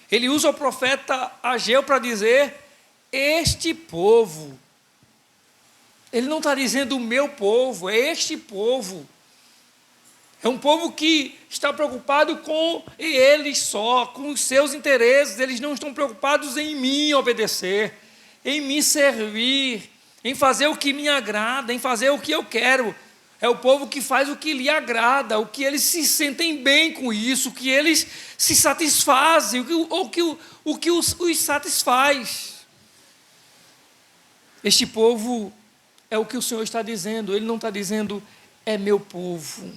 Ele usa o profeta Ageu para dizer este povo. Ele não está dizendo o meu povo, é este povo. É um povo que está preocupado com eles só, com os seus interesses. Eles não estão preocupados em mim obedecer, em me servir, em fazer o que me agrada, em fazer o que eu quero. É o povo que faz o que lhe agrada, o que eles se sentem bem com isso, o que eles se satisfazem, o que os satisfaz. Este povo é o que o Senhor está dizendo. Ele não está dizendo, é meu povo.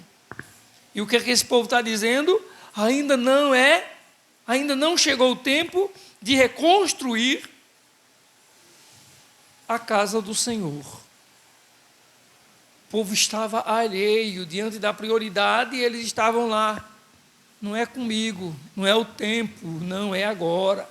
E o que é que esse povo está dizendo? Ainda não chegou o tempo de reconstruir a casa do Senhor. O povo estava alheio diante da prioridade e eles estavam lá. Não é comigo, não é o tempo, não é agora.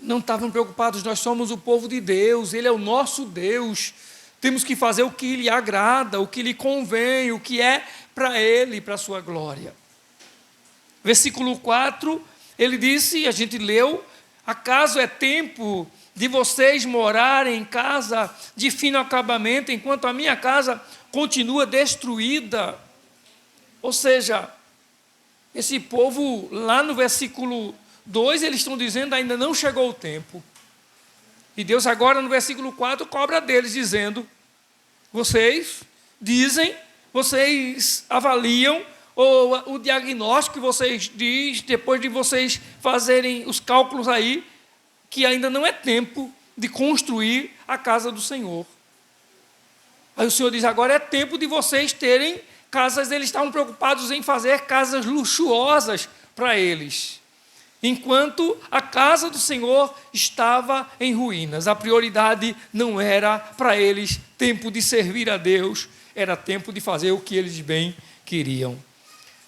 Não estavam preocupados, nós somos o povo de Deus, Ele é o nosso Deus. Temos que fazer o que lhe agrada, o que lhe convém, o que é para Ele, para a sua glória. Versículo 4, ele disse, a gente leu: acaso é tempo de vocês morarem em casa de fino acabamento, enquanto a minha casa continua destruída? Ou seja, esse povo, lá no versículo 2, eles estão dizendo, ainda não chegou o tempo. E Deus agora, no versículo 4, cobra deles, dizendo: vocês dizem, vocês avaliam, ou o diagnóstico que vocês dizem, depois de vocês fazerem os cálculos aí, que ainda não é tempo de construir a casa do Senhor. Aí o Senhor diz, agora é tempo de vocês terem casas. Eles estavam preocupados em fazer casas luxuosas para eles, enquanto a casa do Senhor estava em ruínas. A prioridade não era para eles tempo de servir a Deus, era tempo de fazer o que eles bem queriam.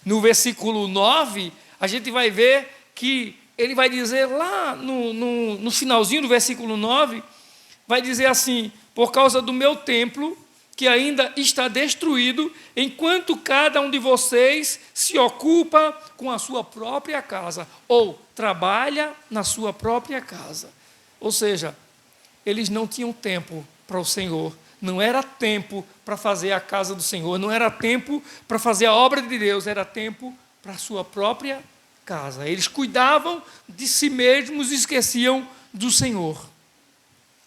No versículo 9, a gente vai ver que ele vai dizer lá no finalzinho do versículo 9, vai dizer assim: por causa do meu templo, que ainda está destruído, enquanto cada um de vocês se ocupa com a sua própria casa, ou trabalha na sua própria casa. Ou seja, eles não tinham tempo para o Senhor, não era tempo para fazer a casa do Senhor, não era tempo para fazer a obra de Deus, era tempo para a sua própria casa. Eles cuidavam de si mesmos e esqueciam do Senhor.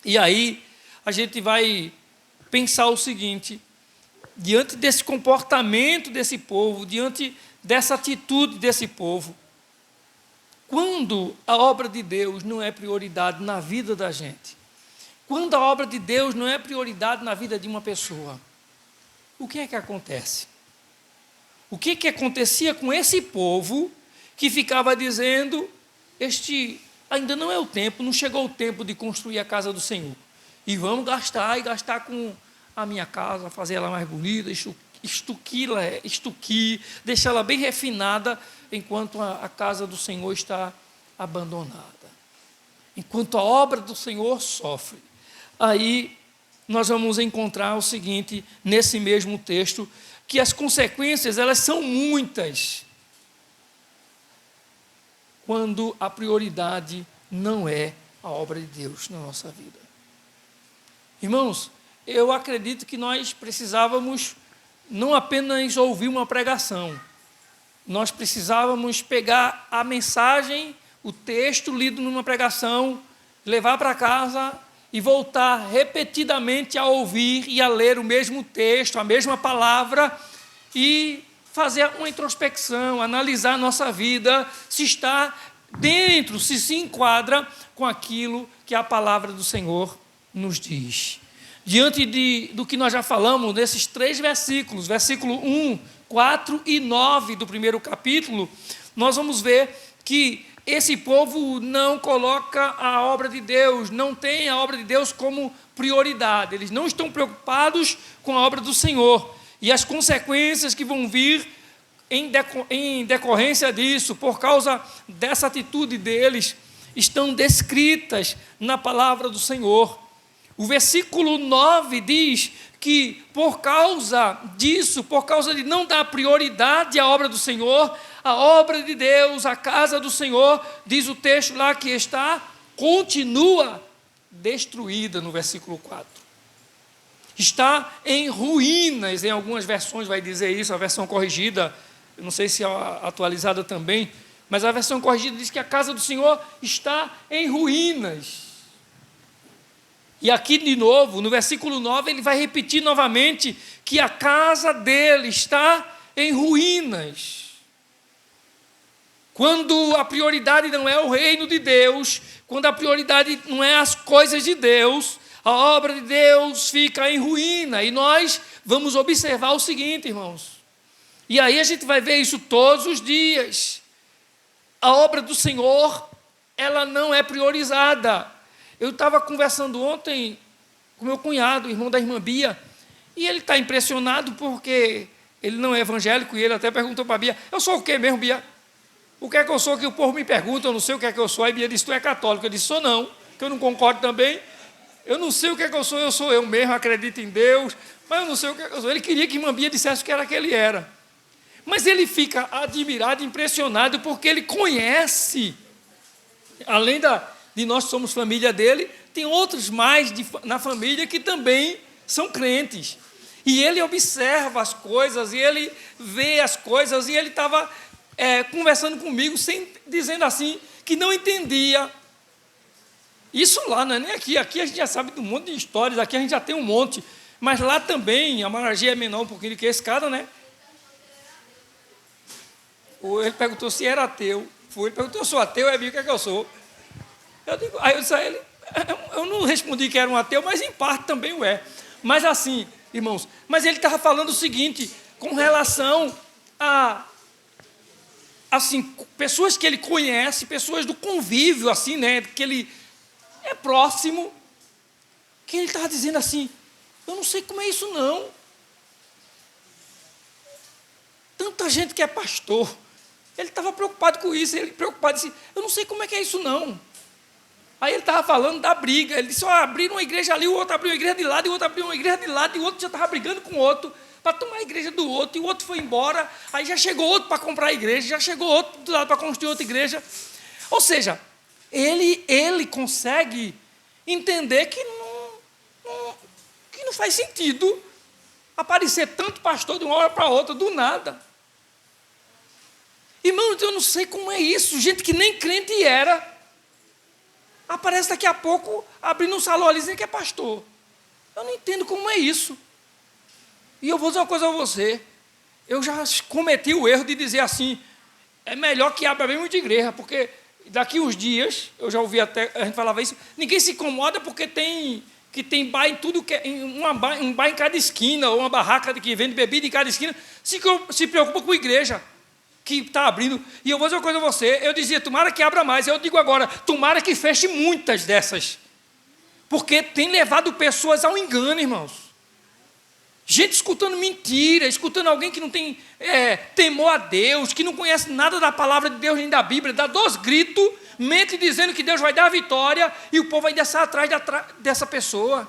E aí a gente vai pensar o seguinte: diante desse comportamento desse povo, diante dessa atitude desse povo, quando a obra de Deus não é prioridade na vida da gente, quando a obra de Deus não é prioridade na vida de uma pessoa, o que é que acontece? O que que acontecia com esse povo que ficava dizendo, ainda não é o tempo, não chegou o tempo de construir a casa do Senhor, e vamos gastar com a minha casa, fazer ela mais bonita, estuquir, deixar ela bem refinada, enquanto a casa do Senhor está abandonada, enquanto a obra do Senhor sofre. Aí nós vamos encontrar o seguinte, nesse mesmo texto, que as consequências, elas são muitas, quando a prioridade não é a obra de Deus na nossa vida. Irmãos, eu acredito que nós precisávamos não apenas ouvir uma pregação, nós precisávamos pegar a mensagem, o texto lido numa pregação, levar para casa e voltar repetidamente a ouvir e a ler o mesmo texto, a mesma palavra, e fazer uma introspecção, analisar a nossa vida, se está dentro, se enquadra com aquilo que a palavra do Senhor nos diz. Diante do que nós já falamos nesses 3 versículos, versículo 1, 4 e 9 do primeiro capítulo, nós vamos ver que esse povo não coloca a obra de Deus, não tem a obra de Deus como prioridade. Eles não estão preocupados com a obra do Senhor. E as consequências que vão vir em decorrência disso, por causa dessa atitude deles, estão descritas na palavra do Senhor. O versículo 9 diz que por causa disso, por causa de não dar prioridade à obra do Senhor, a obra de Deus, a casa do Senhor, diz o texto lá que continua destruída no versículo 4. Está em ruínas, em algumas versões vai dizer isso, a versão corrigida, eu não sei se é atualizada também, mas a versão corrigida diz que a casa do Senhor está em ruínas. E aqui de novo, no versículo 9, ele vai repetir novamente que a casa dele está em ruínas. Quando a prioridade não é o reino de Deus, quando a prioridade não é as coisas de Deus, a obra de Deus fica em ruína. E nós vamos observar o seguinte, irmãos. E aí a gente vai ver isso todos os dias. A obra do Senhor, ela não é priorizada. Eu estava conversando ontem com meu cunhado, irmão da irmã Bia, e ele está impressionado porque ele não é evangélico, e ele até perguntou para a Bia, eu sou o quê mesmo, Bia? O que é que eu sou que o povo me pergunta, eu não sei o que é que eu sou. Aí Bia disse, tu é católico. Eu disse, sou não, que eu não concordo também. Eu não sei o que é que eu sou eu mesmo, acredito em Deus, mas eu não sei o que é que eu sou. Ele queria que irmã Bia dissesse o que era que ele era. Mas ele fica admirado, impressionado, porque ele conhece, além de nós que somos família dele, tem outros mais na família que também são crentes. E ele observa as coisas, e ele vê as coisas, e ele estava conversando comigo, dizendo assim, que não entendia. Isso lá, não é nem aqui. Aqui a gente já sabe de um monte de histórias, aqui a gente já tem um monte. Mas lá também, a Maragia é menor um pouquinho do que esse cara, né? Ele perguntou se era ateu. Ele perguntou, eu sou ateu? Aí viu o que é que eu sou. Aí eu disse a ele, eu não respondi que era um ateu, mas em parte também o é. Mas assim, irmãos, mas ele estava falando o seguinte, com relação a, assim, pessoas que ele conhece, pessoas do convívio, assim, né, que ele é próximo, que ele estava dizendo assim, eu não sei como é isso não. Tanta gente que é pastor, ele estava preocupado com isso, ele preocupado, disse, eu não sei como é que é isso não. Aí ele estava falando da briga, ele disse, abriram uma igreja ali, o outro abriu uma igreja de lado, e o outro abriu uma igreja de lado, e o outro já estava brigando com o outro, para tomar a igreja do outro, e o outro foi embora, aí já chegou outro para comprar a igreja, já chegou outro do lado para construir outra igreja. Ou seja, ele consegue entender que não faz sentido aparecer tanto pastor de uma hora para outra, do nada. Irmãos, eu não sei como é isso, gente que nem crente era, aparece daqui a pouco, abrindo um salão ali, dizendo que é pastor. Eu não entendo como é isso. E eu vou dizer uma coisa a você, eu já cometi o erro de dizer assim, é melhor que abra bem muita igreja, porque daqui uns dias, eu já ouvi até, a gente falava isso, ninguém se incomoda porque tem bar em tudo, um bar em cada esquina, ou uma barraca que vende bebida em cada esquina, se preocupa com a igreja que está abrindo. E eu vou dizer uma coisa a você, eu dizia, tomara que abra mais, eu digo agora, tomara que feche muitas dessas, porque tem levado pessoas ao engano, irmãos. Gente escutando mentira, escutando alguém que não tem temor a Deus, que não conhece nada da palavra de Deus nem da Bíblia, dá 2 gritos, mente dizendo que Deus vai dar a vitória, e o povo vai descer atrás dessa pessoa.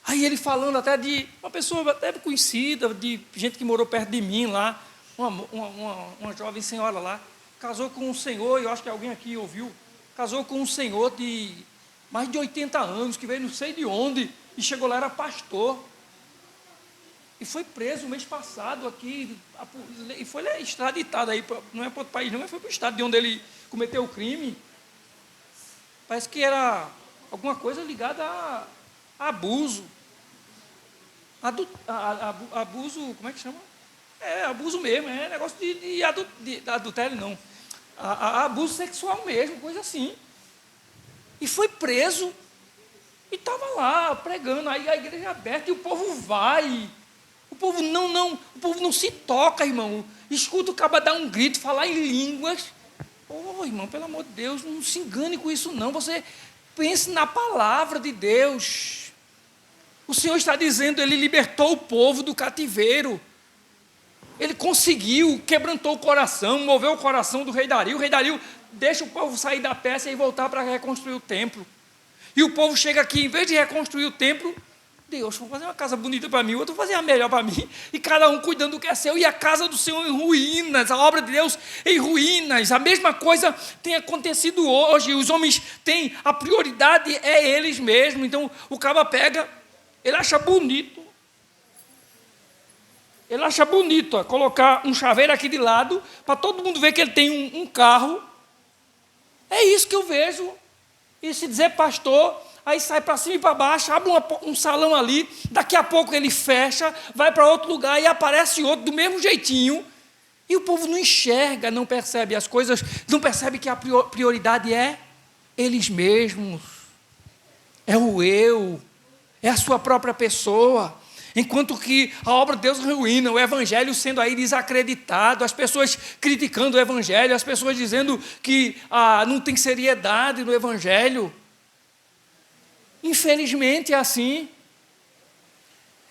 Aí ele falando até de uma pessoa até conhecida, de gente que morou perto de mim lá, uma jovem senhora lá, casou com um senhor, eu acho que alguém aqui ouviu, casou com um senhor de mais de 80 anos, que veio não sei de onde, e chegou lá, era pastor, e foi preso o mês passado aqui, e foi extraditado aí, não é para outro país não, mas foi para o estado de onde ele cometeu o crime. Parece que era alguma coisa ligada a abuso. Abuso, como é que chama? É abuso mesmo, é negócio de adultério, não. Abuso sexual mesmo, coisa assim. E foi preso e estava lá pregando, aí a igreja é aberta e o povo vai. O povo não se toca, irmão. Escuta o cara dar um grito, falar em línguas. Irmão, pelo amor de Deus, não se engane com isso não. Você pense na palavra de Deus. O Senhor está dizendo, Ele libertou o povo do cativeiro. Ele conseguiu, quebrantou o coração, moveu o coração do rei Dario. O rei Dario deixa o povo sair da peça e voltar para reconstruir o templo. E o povo chega aqui, em vez de reconstruir o templo, Deus, vou fazer uma casa bonita para mim, outro vou fazer a melhor para mim, e cada um cuidando do que é seu, e a casa do Senhor em ruínas, a obra de Deus em ruínas. A mesma coisa tem acontecido hoje. Os homens têm, a prioridade é eles mesmos. Então o cara pega, ele acha bonito, colocar um chaveiro aqui de lado, para todo mundo ver que ele tem um carro. É isso que eu vejo. E se dizer pastor, aí sai para cima e para baixo, abre um salão ali, daqui a pouco ele fecha, vai para outro lugar e aparece outro do mesmo jeitinho. E o povo não enxerga, não percebe as coisas, não percebe que a prioridade é eles mesmos. É o eu, é a sua própria pessoa. Enquanto que a obra de Deus ruína, o evangelho sendo aí desacreditado, as pessoas criticando o evangelho, as pessoas dizendo que não tem seriedade no evangelho. Infelizmente é assim.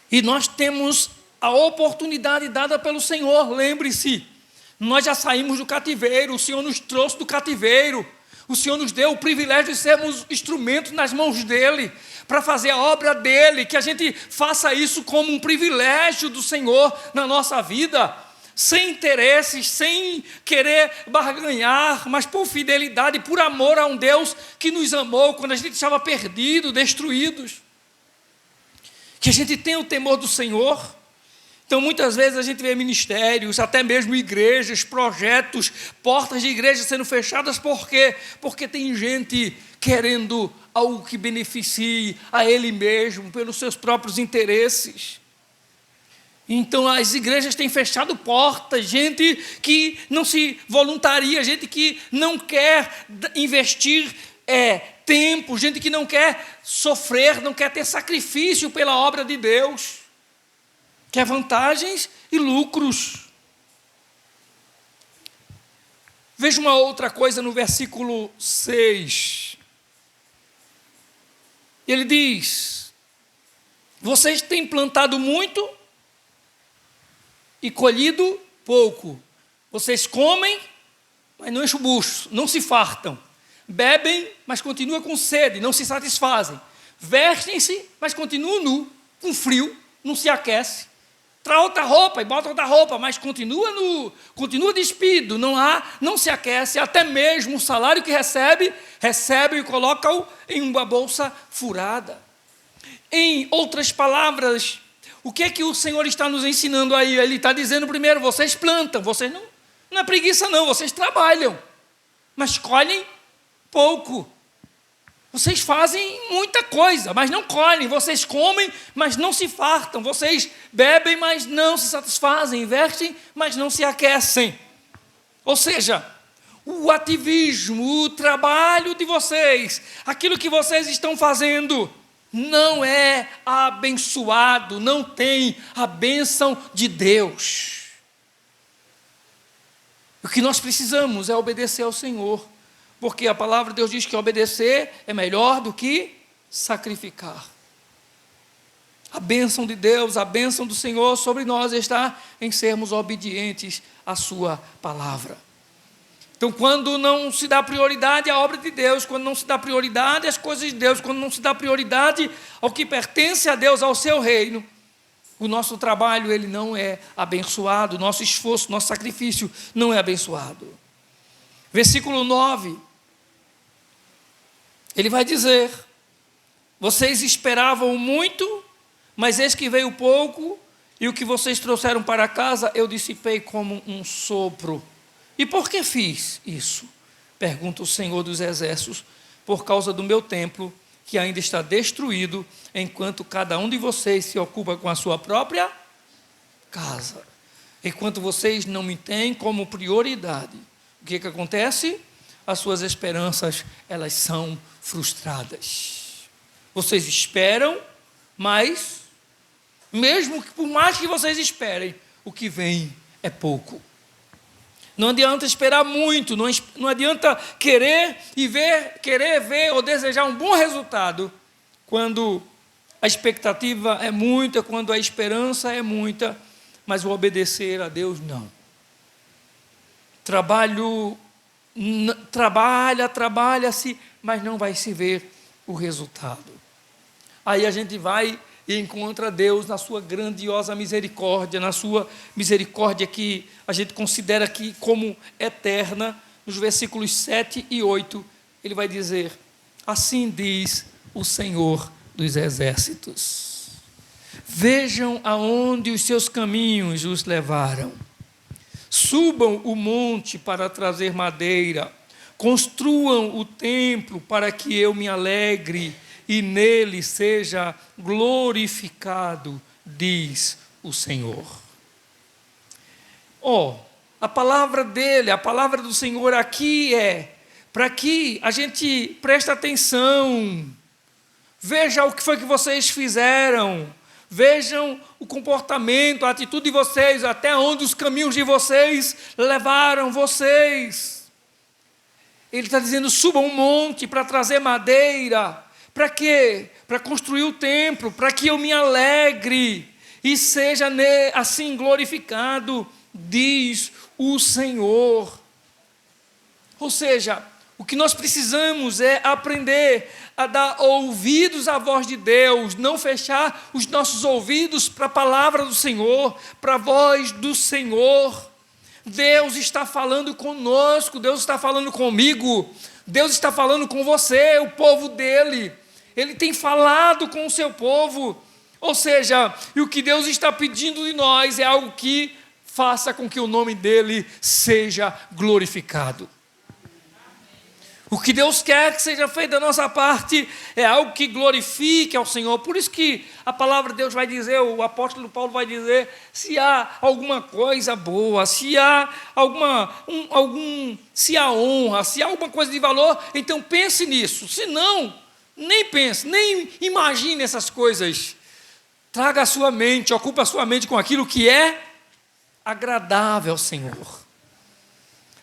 E nós temos a oportunidade dada pelo Senhor. Lembre-se, nós já saímos do cativeiro, o Senhor nos trouxe do cativeiro. O Senhor nos deu o privilégio de sermos instrumentos nas mãos dEle, para fazer a obra dEle, que a gente faça isso como um privilégio do Senhor na nossa vida, sem interesses, sem querer barganhar, mas por fidelidade, por amor a um Deus que nos amou quando a gente estava perdido, destruídos. Que a gente tenha o temor do Senhor. Então, muitas vezes a gente vê ministérios, até mesmo igrejas, projetos, portas de igreja sendo fechadas. Por quê? Porque tem gente querendo algo que beneficie a ele mesmo, pelos seus próprios interesses. Então, as igrejas têm fechado portas, gente que não se voluntaria, gente que não quer investir tempo, gente que não quer sofrer, não quer ter sacrifício pela obra de Deus. Quer vantagens e lucros. Veja uma outra coisa no versículo 6. Ele diz: vocês têm plantado muito e colhido pouco. Vocês comem, mas não enchem o bucho, não se fartam. Bebem, mas continuam com sede, não se satisfazem. Vestem-se, mas continuam nu, com frio, não se aquece. Traz outra roupa e bota outra roupa, mas continua despido, não se aquece, até mesmo o salário que recebe e coloca-o em uma bolsa furada. Em outras palavras, o que é que o Senhor está nos ensinando aí? Ele está dizendo primeiro, vocês plantam, vocês não é preguiça não, vocês trabalham, mas colhem pouco. Vocês fazem muita coisa, mas não colhem. Vocês comem, mas não se fartam. Vocês bebem, mas não se satisfazem. Vestem, mas não se aquecem. Ou seja, o ativismo, o trabalho de vocês, aquilo que vocês estão fazendo, não é abençoado, não tem a bênção de Deus. O que nós precisamos é obedecer ao Senhor. Porque a palavra de Deus diz que obedecer é melhor do que sacrificar. A bênção de Deus, a bênção do Senhor sobre nós está em sermos obedientes à sua palavra. Então, quando não se dá prioridade à obra de Deus, quando não se dá prioridade às coisas de Deus, quando não se dá prioridade ao que pertence a Deus, ao seu reino, o nosso trabalho ele não é abençoado, o nosso esforço, nosso sacrifício não é abençoado. Versículo 9. Ele vai dizer: vocês esperavam muito, mas eis que veio pouco, e o que vocês trouxeram para casa eu dissipei como um sopro. E por que fiz isso? Pergunta o Senhor dos Exércitos. por causa do meu templo, que ainda está destruído, enquanto cada um de vocês se ocupa com a sua própria casa. Enquanto vocês não me têm como prioridade, o que acontece? As suas esperanças, elas são frustradas. Vocês esperam, mas, mesmo que por mais que vocês esperem, o que vem é pouco. Não adianta esperar muito, não adianta querer ver ou desejar um bom resultado, quando a expectativa é muita, quando a esperança é muita, mas o obedecer a Deus, não. Trabalha-se, mas não vai se ver o resultado. Aí a gente vai e encontra Deus na sua grandiosa misericórdia, na sua misericórdia que a gente considera aqui como eterna. Nos versículos 7 e 8, ele vai dizer: assim diz o Senhor dos exércitos, vejam aonde os seus caminhos os levaram. Subam o monte para trazer madeira, construam o templo para que eu me alegre e nele seja glorificado, diz o Senhor. A palavra dele, a palavra do Senhor aqui é para que a gente preste atenção, veja o que foi que vocês fizeram, vejam o comportamento, a atitude de vocês, até onde os caminhos de vocês levaram vocês. Ele está dizendo: subam um monte para trazer madeira. Para quê? Para construir o templo, para que eu me alegre e seja assim glorificado, diz o Senhor. Ou seja, o que nós precisamos é aprender a dar ouvidos à voz de Deus, não fechar os nossos ouvidos para a palavra do Senhor, para a voz do Senhor. Deus está falando conosco, Deus está falando comigo, Deus está falando com você, o povo dele. Ele tem falado com o seu povo. Ou seja, e o que Deus está pedindo de nós é algo que faça com que o nome dele seja glorificado. O que Deus quer que seja feito da nossa parte é algo que glorifique ao Senhor. Por isso que a palavra de Deus vai dizer, o apóstolo Paulo vai dizer, se há alguma coisa boa, se há se há honra, se há alguma coisa de valor, então pense nisso. Se não, nem pense, nem imagine essas coisas. Traga a sua mente, ocupe a sua mente com aquilo que é agradável ao Senhor.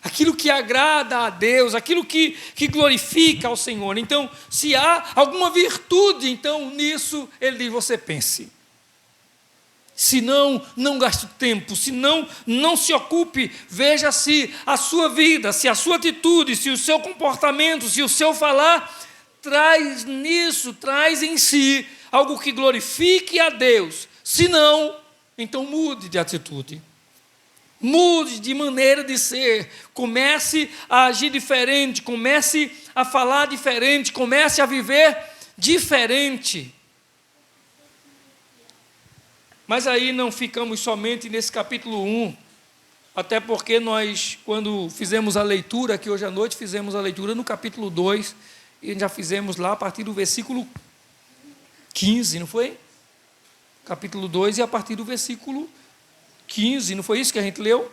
Aquilo que agrada a Deus, aquilo que glorifica ao Senhor. Então, se há alguma virtude, então nisso ele diz: você pense. Se não, não gaste tempo. Se não, não se ocupe. Veja se a sua vida, se a sua atitude, se o seu comportamento, se o seu falar traz em si algo que glorifique a Deus. Se não, então mude de atitude. Mude de maneira de ser, comece a agir diferente, comece a falar diferente, comece a viver diferente. Mas aí não ficamos somente nesse capítulo 1, até porque nós, quando fizemos a leitura, aqui hoje à noite, fizemos a leitura no capítulo 2, e já fizemos lá a partir do versículo 15, não foi? Capítulo 2 e a partir do versículo 15, não foi isso que a gente leu?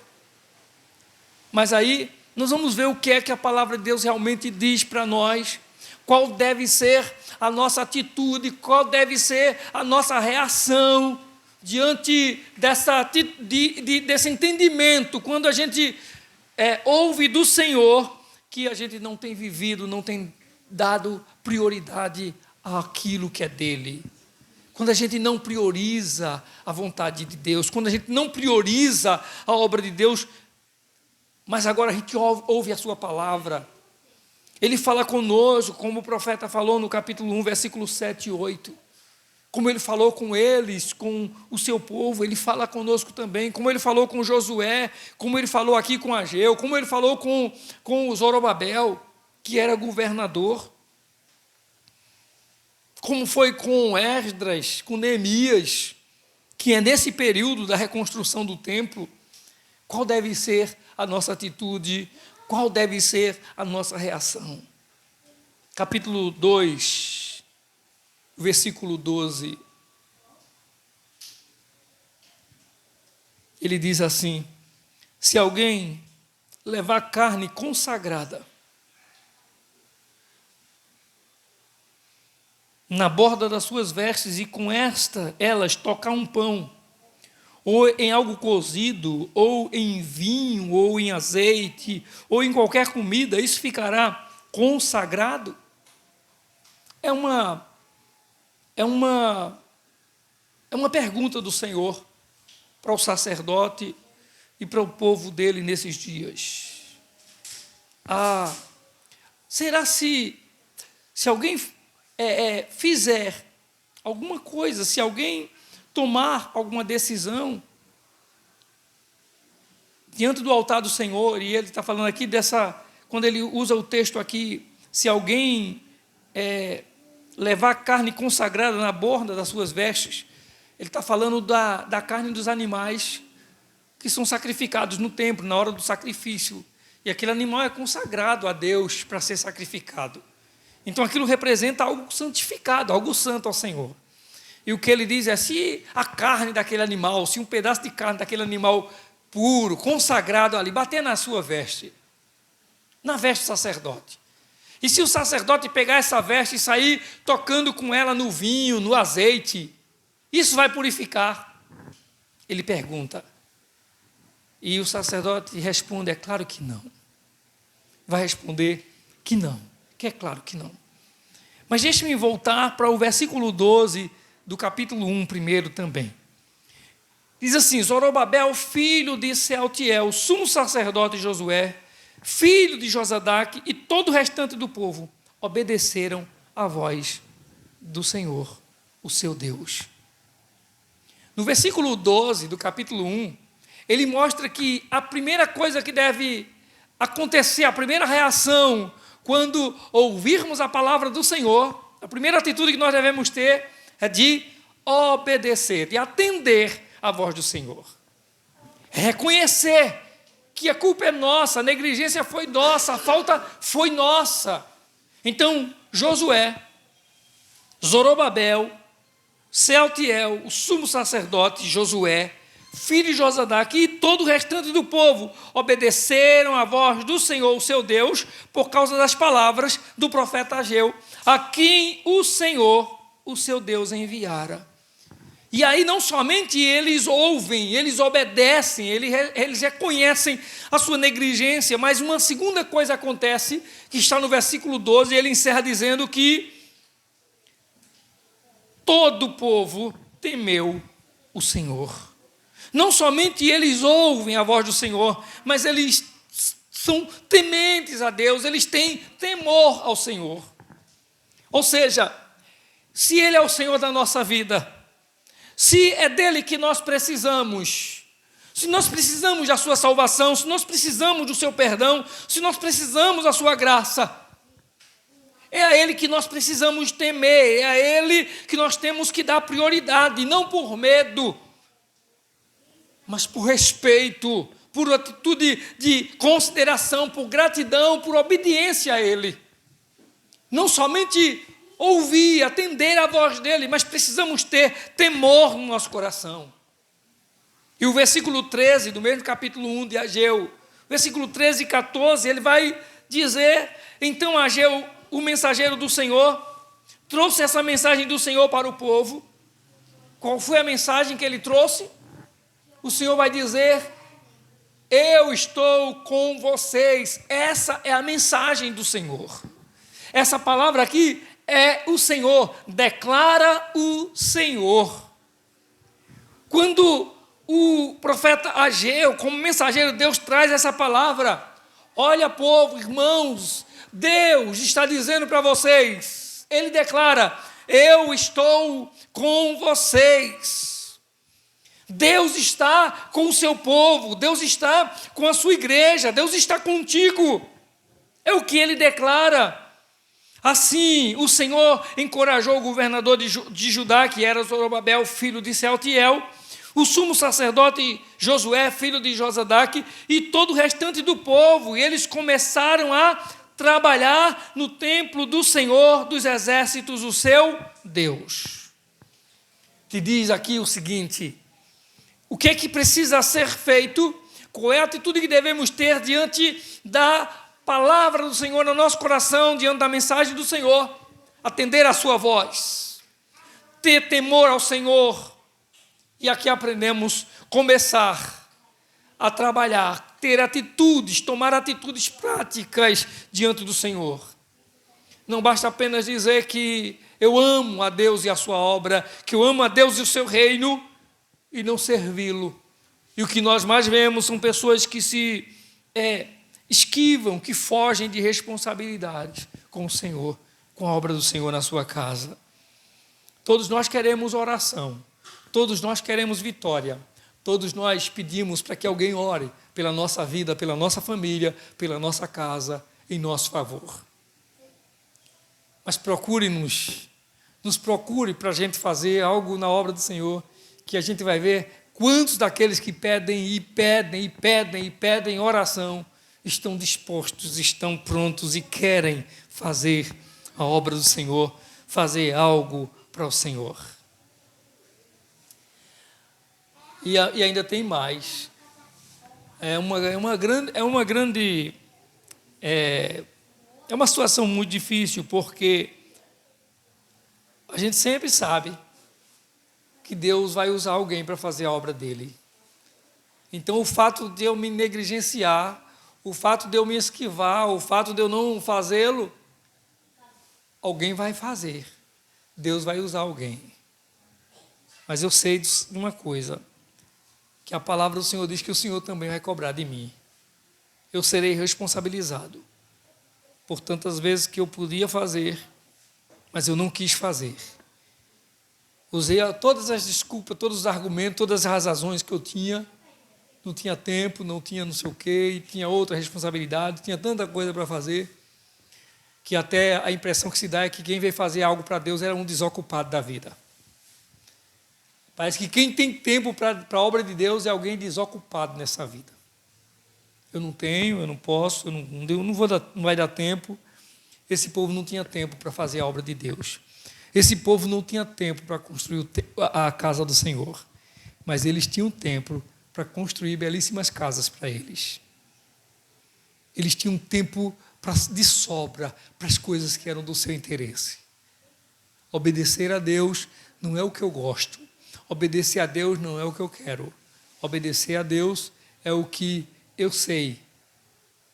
Mas aí nós vamos ver o que é que a palavra de Deus realmente diz para nós, qual deve ser a nossa atitude, qual deve ser a nossa reação diante desse entendimento, quando a gente ouve do Senhor que a gente não tem vivido, não tem dado prioridade àquilo que é dele. Quando a gente não prioriza a vontade de Deus, quando a gente não prioriza a obra de Deus, mas agora a gente ouve a sua palavra. Ele fala conosco, como o profeta falou no capítulo 1, versículos 7 e 8. Como ele falou com eles, com o seu povo, ele fala conosco também. Como ele falou com Josué, como ele falou aqui com Ageu, como ele falou com o Zorobabel, que era governador. Como foi com Esdras, com Neemias, que é nesse período da reconstrução do templo. Qual deve ser a nossa atitude? Qual deve ser a nossa reação? capítulo 2, versículo 12. Ele diz assim: se alguém levar carne consagrada na borda das suas vestes e com elas tocar um pão, ou em algo cozido, ou em vinho, ou em azeite, ou em qualquer comida, isso ficará consagrado? É uma pergunta do Senhor para o sacerdote e para o povo dele nesses dias. Será se alguém fizer alguma coisa, se alguém tomar alguma decisão diante do altar do Senhor, e ele está falando aqui quando ele usa o texto aqui, se alguém levar carne consagrada na borda das suas vestes, ele está falando da carne dos animais que são sacrificados no templo, na hora do sacrifício. E aquele animal é consagrado a Deus para ser sacrificado. Então aquilo representa algo santificado, algo santo ao Senhor. E o que ele diz é, se a carne daquele animal, se um pedaço de carne daquele animal puro, consagrado ali, bater na sua veste, na veste do sacerdote, e se o sacerdote pegar essa veste e sair tocando com ela no vinho, no azeite, isso vai purificar? Ele pergunta. E o sacerdote responde, é claro que não. Vai responder que não, que é claro que não. Mas deixe-me voltar para o versículo 12 do capítulo 1 primeiro também. Diz assim: Zorobabel, filho de Sealtiel, sumo sacerdote Josué, filho de Josadaque, e todo o restante do povo obedeceram à voz do Senhor, o seu Deus. No versículo 12 do capítulo 1, ele mostra que a primeira coisa que deve acontecer, a primeira reação, quando ouvirmos a palavra do Senhor, a primeira atitude que nós devemos ter é de obedecer, de atender à voz do Senhor. É reconhecer que a culpa é nossa, a negligência foi nossa, a falta foi nossa. Então, Josué, Zorobabel, Sealtiel, o sumo sacerdote Josué, filho de Josadaque, e todo o restante do povo obedeceram à voz do Senhor, o seu Deus, por causa das palavras do profeta Ageu, a quem o Senhor, o seu Deus, enviara. E aí não somente eles ouvem, eles obedecem, eles reconhecem a sua negligência, mas uma segunda coisa acontece, que está no versículo 12, e ele encerra dizendo que todo o povo temeu o Senhor. Não somente eles ouvem a voz do Senhor, mas eles são tementes a Deus, eles têm temor ao Senhor. Ou seja, se Ele é o Senhor da nossa vida, se é dele que nós precisamos, se nós precisamos da sua salvação, se nós precisamos do seu perdão, se nós precisamos da sua graça, é a Ele que nós precisamos temer, é a Ele que nós temos que dar prioridade, não por medo, mas por respeito, por atitude de consideração, por gratidão, por obediência a Ele. Não somente ouvir, atender a voz dEle, mas precisamos ter temor no nosso coração. E o versículo 13, do mesmo capítulo 1 de Ageu, versículo 13 e 14, ele vai dizer, então Ageu, o mensageiro do Senhor, trouxe essa mensagem do Senhor para o povo. Qual foi a mensagem que ele trouxe? O Senhor vai dizer, eu estou com vocês. Essa é a mensagem do Senhor. Essa palavra aqui é o Senhor, declara o Senhor. Quando o profeta Ageu, como mensageiro de Deus, traz essa palavra, olha povo, irmãos, Deus está dizendo para vocês, Ele declara, eu estou com vocês. Deus está com o seu povo, Deus está com a sua igreja, Deus está contigo. É o que Ele declara. Assim, o Senhor encorajou o governador de Judá, que era Zorobabel, filho de Sealtiel, o sumo sacerdote Josué, filho de Josadaque, e todo o restante do povo. E eles começaram a trabalhar no templo do Senhor dos Exércitos, o seu Deus. Te diz aqui o seguinte: o que é que precisa ser feito? Qual é a atitude que devemos ter diante da palavra do Senhor no nosso coração, diante da mensagem do Senhor? Atender a sua voz, ter temor ao Senhor. E aqui aprendemos começar a trabalhar, ter atitudes, tomar atitudes práticas diante do Senhor. Não basta apenas dizer que eu amo a Deus e a sua obra, que eu amo a Deus e o seu reino, e não servi-lo. E o que nós mais vemos são pessoas que se esquivam, que fogem de responsabilidade com o Senhor, com a obra do Senhor na sua casa. Todos nós queremos oração, todos nós queremos vitória, todos nós pedimos para que alguém ore pela nossa vida, pela nossa família, pela nossa casa, em nosso favor. Mas nos procure para a gente fazer algo na obra do Senhor, que a gente vai ver quantos daqueles que pedem oração estão dispostos, estão prontos e querem fazer a obra do Senhor, fazer algo para o Senhor. E ainda tem mais. É uma situação muito difícil, porque a gente sempre sabe que Deus vai usar alguém para fazer a obra dele. Então, o fato de eu me negligenciar, o fato de eu me esquivar, o fato de eu não fazê-lo, alguém vai fazer. Deus vai usar alguém. Mas eu sei de uma coisa, que a palavra do Senhor diz que o Senhor também vai cobrar de mim. Eu serei responsabilizado por tantas vezes que eu podia fazer, mas eu não quis fazer. Usei todas as desculpas, todos os argumentos, todas as razões que eu tinha. Não tinha tempo, não tinha não sei o quê, e tinha outra responsabilidade, tinha tanta coisa para fazer, que até a impressão que se dá é que quem veio fazer algo para Deus era um desocupado da vida. Parece que quem tem tempo para a obra de Deus é alguém desocupado nessa vida. Eu não tenho, eu não posso, não vai dar tempo. Esse povo não tinha tempo para fazer a obra de Deus. Esse povo não tinha tempo para construir a casa do Senhor. Mas eles tinham tempo para construir belíssimas casas para eles. Eles tinham tempo de sobra para as coisas que eram do seu interesse. Obedecer a Deus não é o que eu gosto. Obedecer a Deus não é o que eu quero. Obedecer a Deus é o que eu sei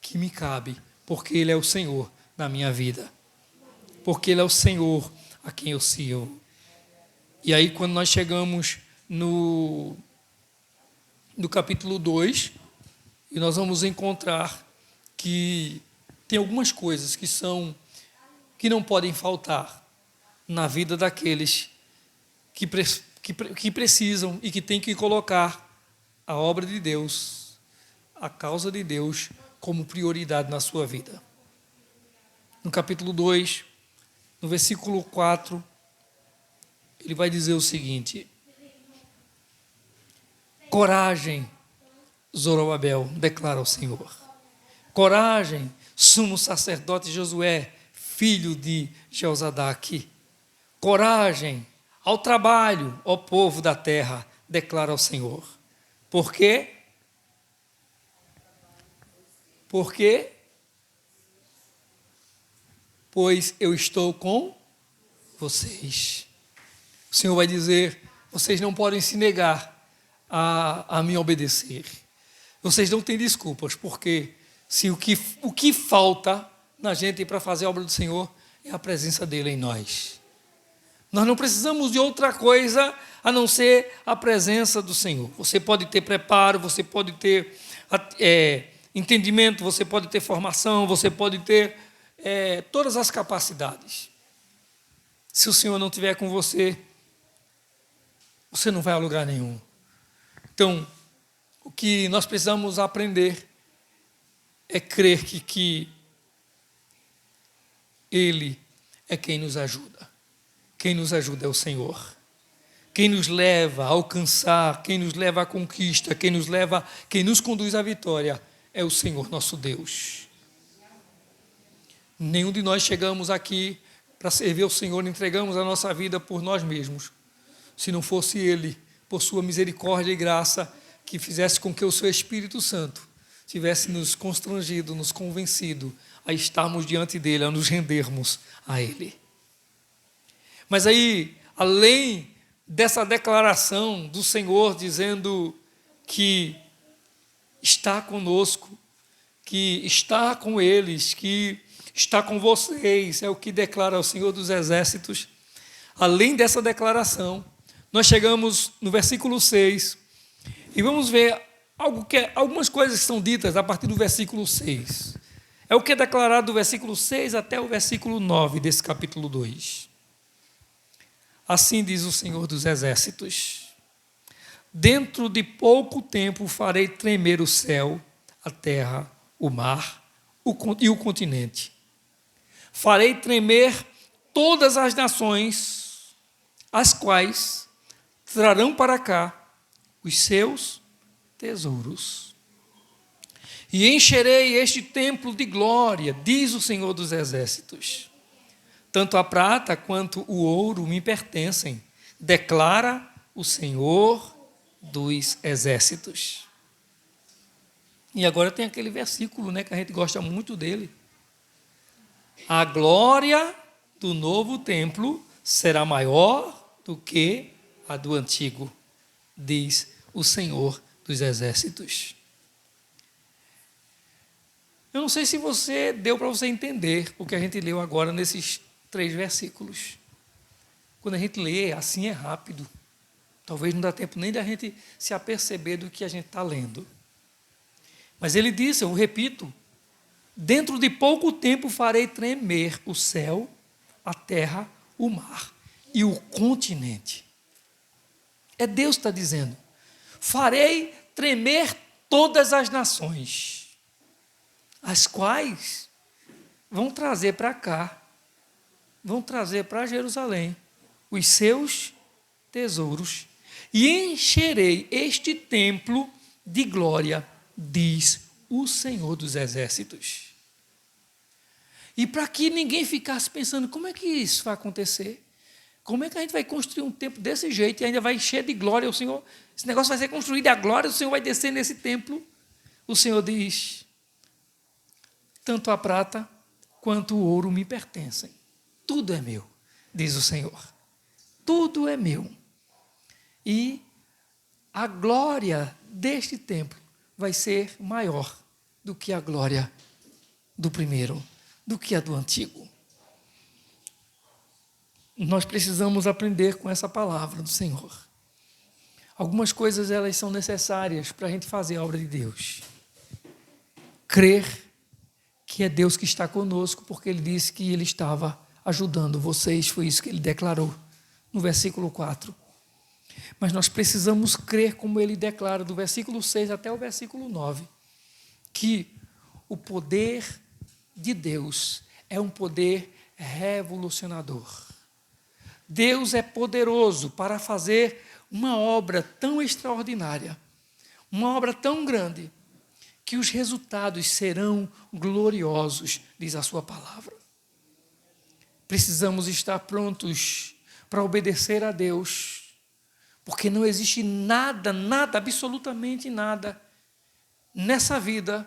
que me cabe, porque Ele é o Senhor na minha vida. Porque Ele é o Senhor a quem eu sirvo. E aí, quando nós chegamos no capítulo 2, e nós vamos encontrar que tem algumas coisas que não podem faltar na vida daqueles que precisam e que têm que colocar a obra de Deus, a causa de Deus, como prioridade na sua vida. No capítulo 2, no versículo 4, ele vai dizer o seguinte: coragem, Zorobabel, declara o Senhor. Coragem, sumo sacerdote Josué, filho de Jeozadaque. Coragem, ao trabalho, ó povo da terra, declara o Senhor. Por quê? Porque pois eu estou com vocês. O Senhor vai dizer: vocês não podem se negar a me obedecer. Vocês não têm desculpas, porque se o que falta na gente para fazer a obra do Senhor é a presença dele em nós. Nós não precisamos de outra coisa a não ser a presença do Senhor. Você pode ter preparo, você pode ter entendimento, você pode ter formação, você pode ter todas as capacidades. Se o Senhor não estiver com você, você não vai a lugar nenhum. Então, o que nós precisamos aprender é crer que Ele é quem nos ajuda. Quem nos ajuda é o Senhor. Quem nos leva a alcançar, quem nos leva à conquista, quem nos conduz à vitória é o Senhor nosso Deus. Nenhum de nós chegamos aqui para servir ao Senhor, entregamos a nossa vida por nós mesmos. Se não fosse Ele, por sua misericórdia e graça, que fizesse com que o seu Espírito Santo tivesse nos constrangido, nos convencido a estarmos diante dele, a nos rendermos a Ele. Mas aí, além dessa declaração do Senhor dizendo que está conosco, que está com eles, que está com vocês, é o que declara o Senhor dos Exércitos. Além dessa declaração, nós chegamos no versículo 6 e vamos ver algumas coisas que são ditas a partir do versículo 6. É o que é declarado do versículo 6 até o versículo 9 desse capítulo 2. Assim diz o Senhor dos Exércitos: dentro de pouco tempo farei tremer o céu, a terra, o mar e o continente. Farei tremer todas as nações, as quais trarão para cá os seus tesouros. E encherei este templo de glória, diz o Senhor dos Exércitos. Tanto a prata quanto o ouro me pertencem, declara o Senhor dos Exércitos. E agora tem aquele versículo, que a gente gosta muito dele. A glória do novo templo será maior do que a do antigo, diz o Senhor dos Exércitos. Eu não sei se deu para você entender o que a gente leu agora nesses 3 versículos. Quando a gente lê, assim é rápido. Talvez não dá tempo nem da gente se aperceber do que a gente está lendo. Mas ele disse, eu repito, dentro de pouco tempo farei tremer o céu, a terra, o mar e o continente. É Deus que está dizendo. Farei tremer todas as nações, as quais vão trazer para cá, vão trazer para Jerusalém os seus tesouros e encherei este templo de glória, diz o Senhor dos Exércitos. E para que ninguém ficasse pensando, como é que isso vai acontecer? Como é que a gente vai construir um templo desse jeito e ainda vai encher de glória o Senhor? Esse negócio vai ser construído e a glória do Senhor vai descer nesse templo. O Senhor diz, tanto a prata quanto o ouro me pertencem. Tudo é meu, diz o Senhor. Tudo é meu. E a glória deste templo vai ser maior do que a glória do primeiro, do que a do antigo. Nós precisamos aprender com essa palavra do Senhor. Algumas coisas elas são necessárias para a gente fazer a obra de Deus. Crer que é Deus que está conosco, porque Ele disse que Ele estava ajudando vocês, foi isso que Ele declarou no versículo 4. Mas nós precisamos crer como Ele declara do versículo 6 até o versículo 9, que o poder de Deus é um poder revolucionador. Deus é poderoso para fazer uma obra tão extraordinária, uma obra tão grande, que os resultados serão gloriosos, diz a sua palavra. Precisamos estar prontos para obedecer a Deus, porque não existe nada, absolutamente nada, nessa vida,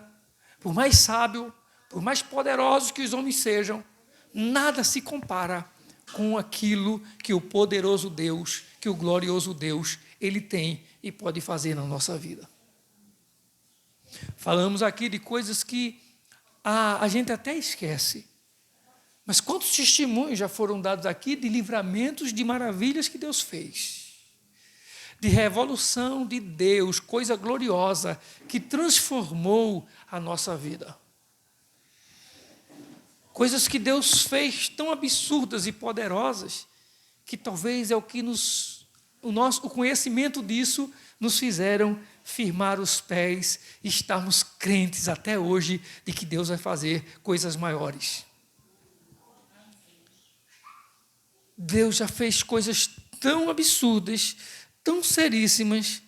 por mais sábio, por mais poderosos que os homens sejam, nada se compara com aquilo que o poderoso Deus, que o glorioso Deus, Ele tem e pode fazer na nossa vida. Falamos aqui de coisas que a gente até esquece. Mas quantos testemunhos já foram dados aqui de livramentos, de maravilhas que Deus fez? De revolução de Deus, coisa gloriosa que transformou a nossa vida. Coisas que Deus fez tão absurdas e poderosas, que talvez é o que o conhecimento disso nos fizeram firmar os pés e estarmos crentes até hoje de que Deus vai fazer coisas maiores. Deus já fez coisas tão absurdas, tão seríssimas,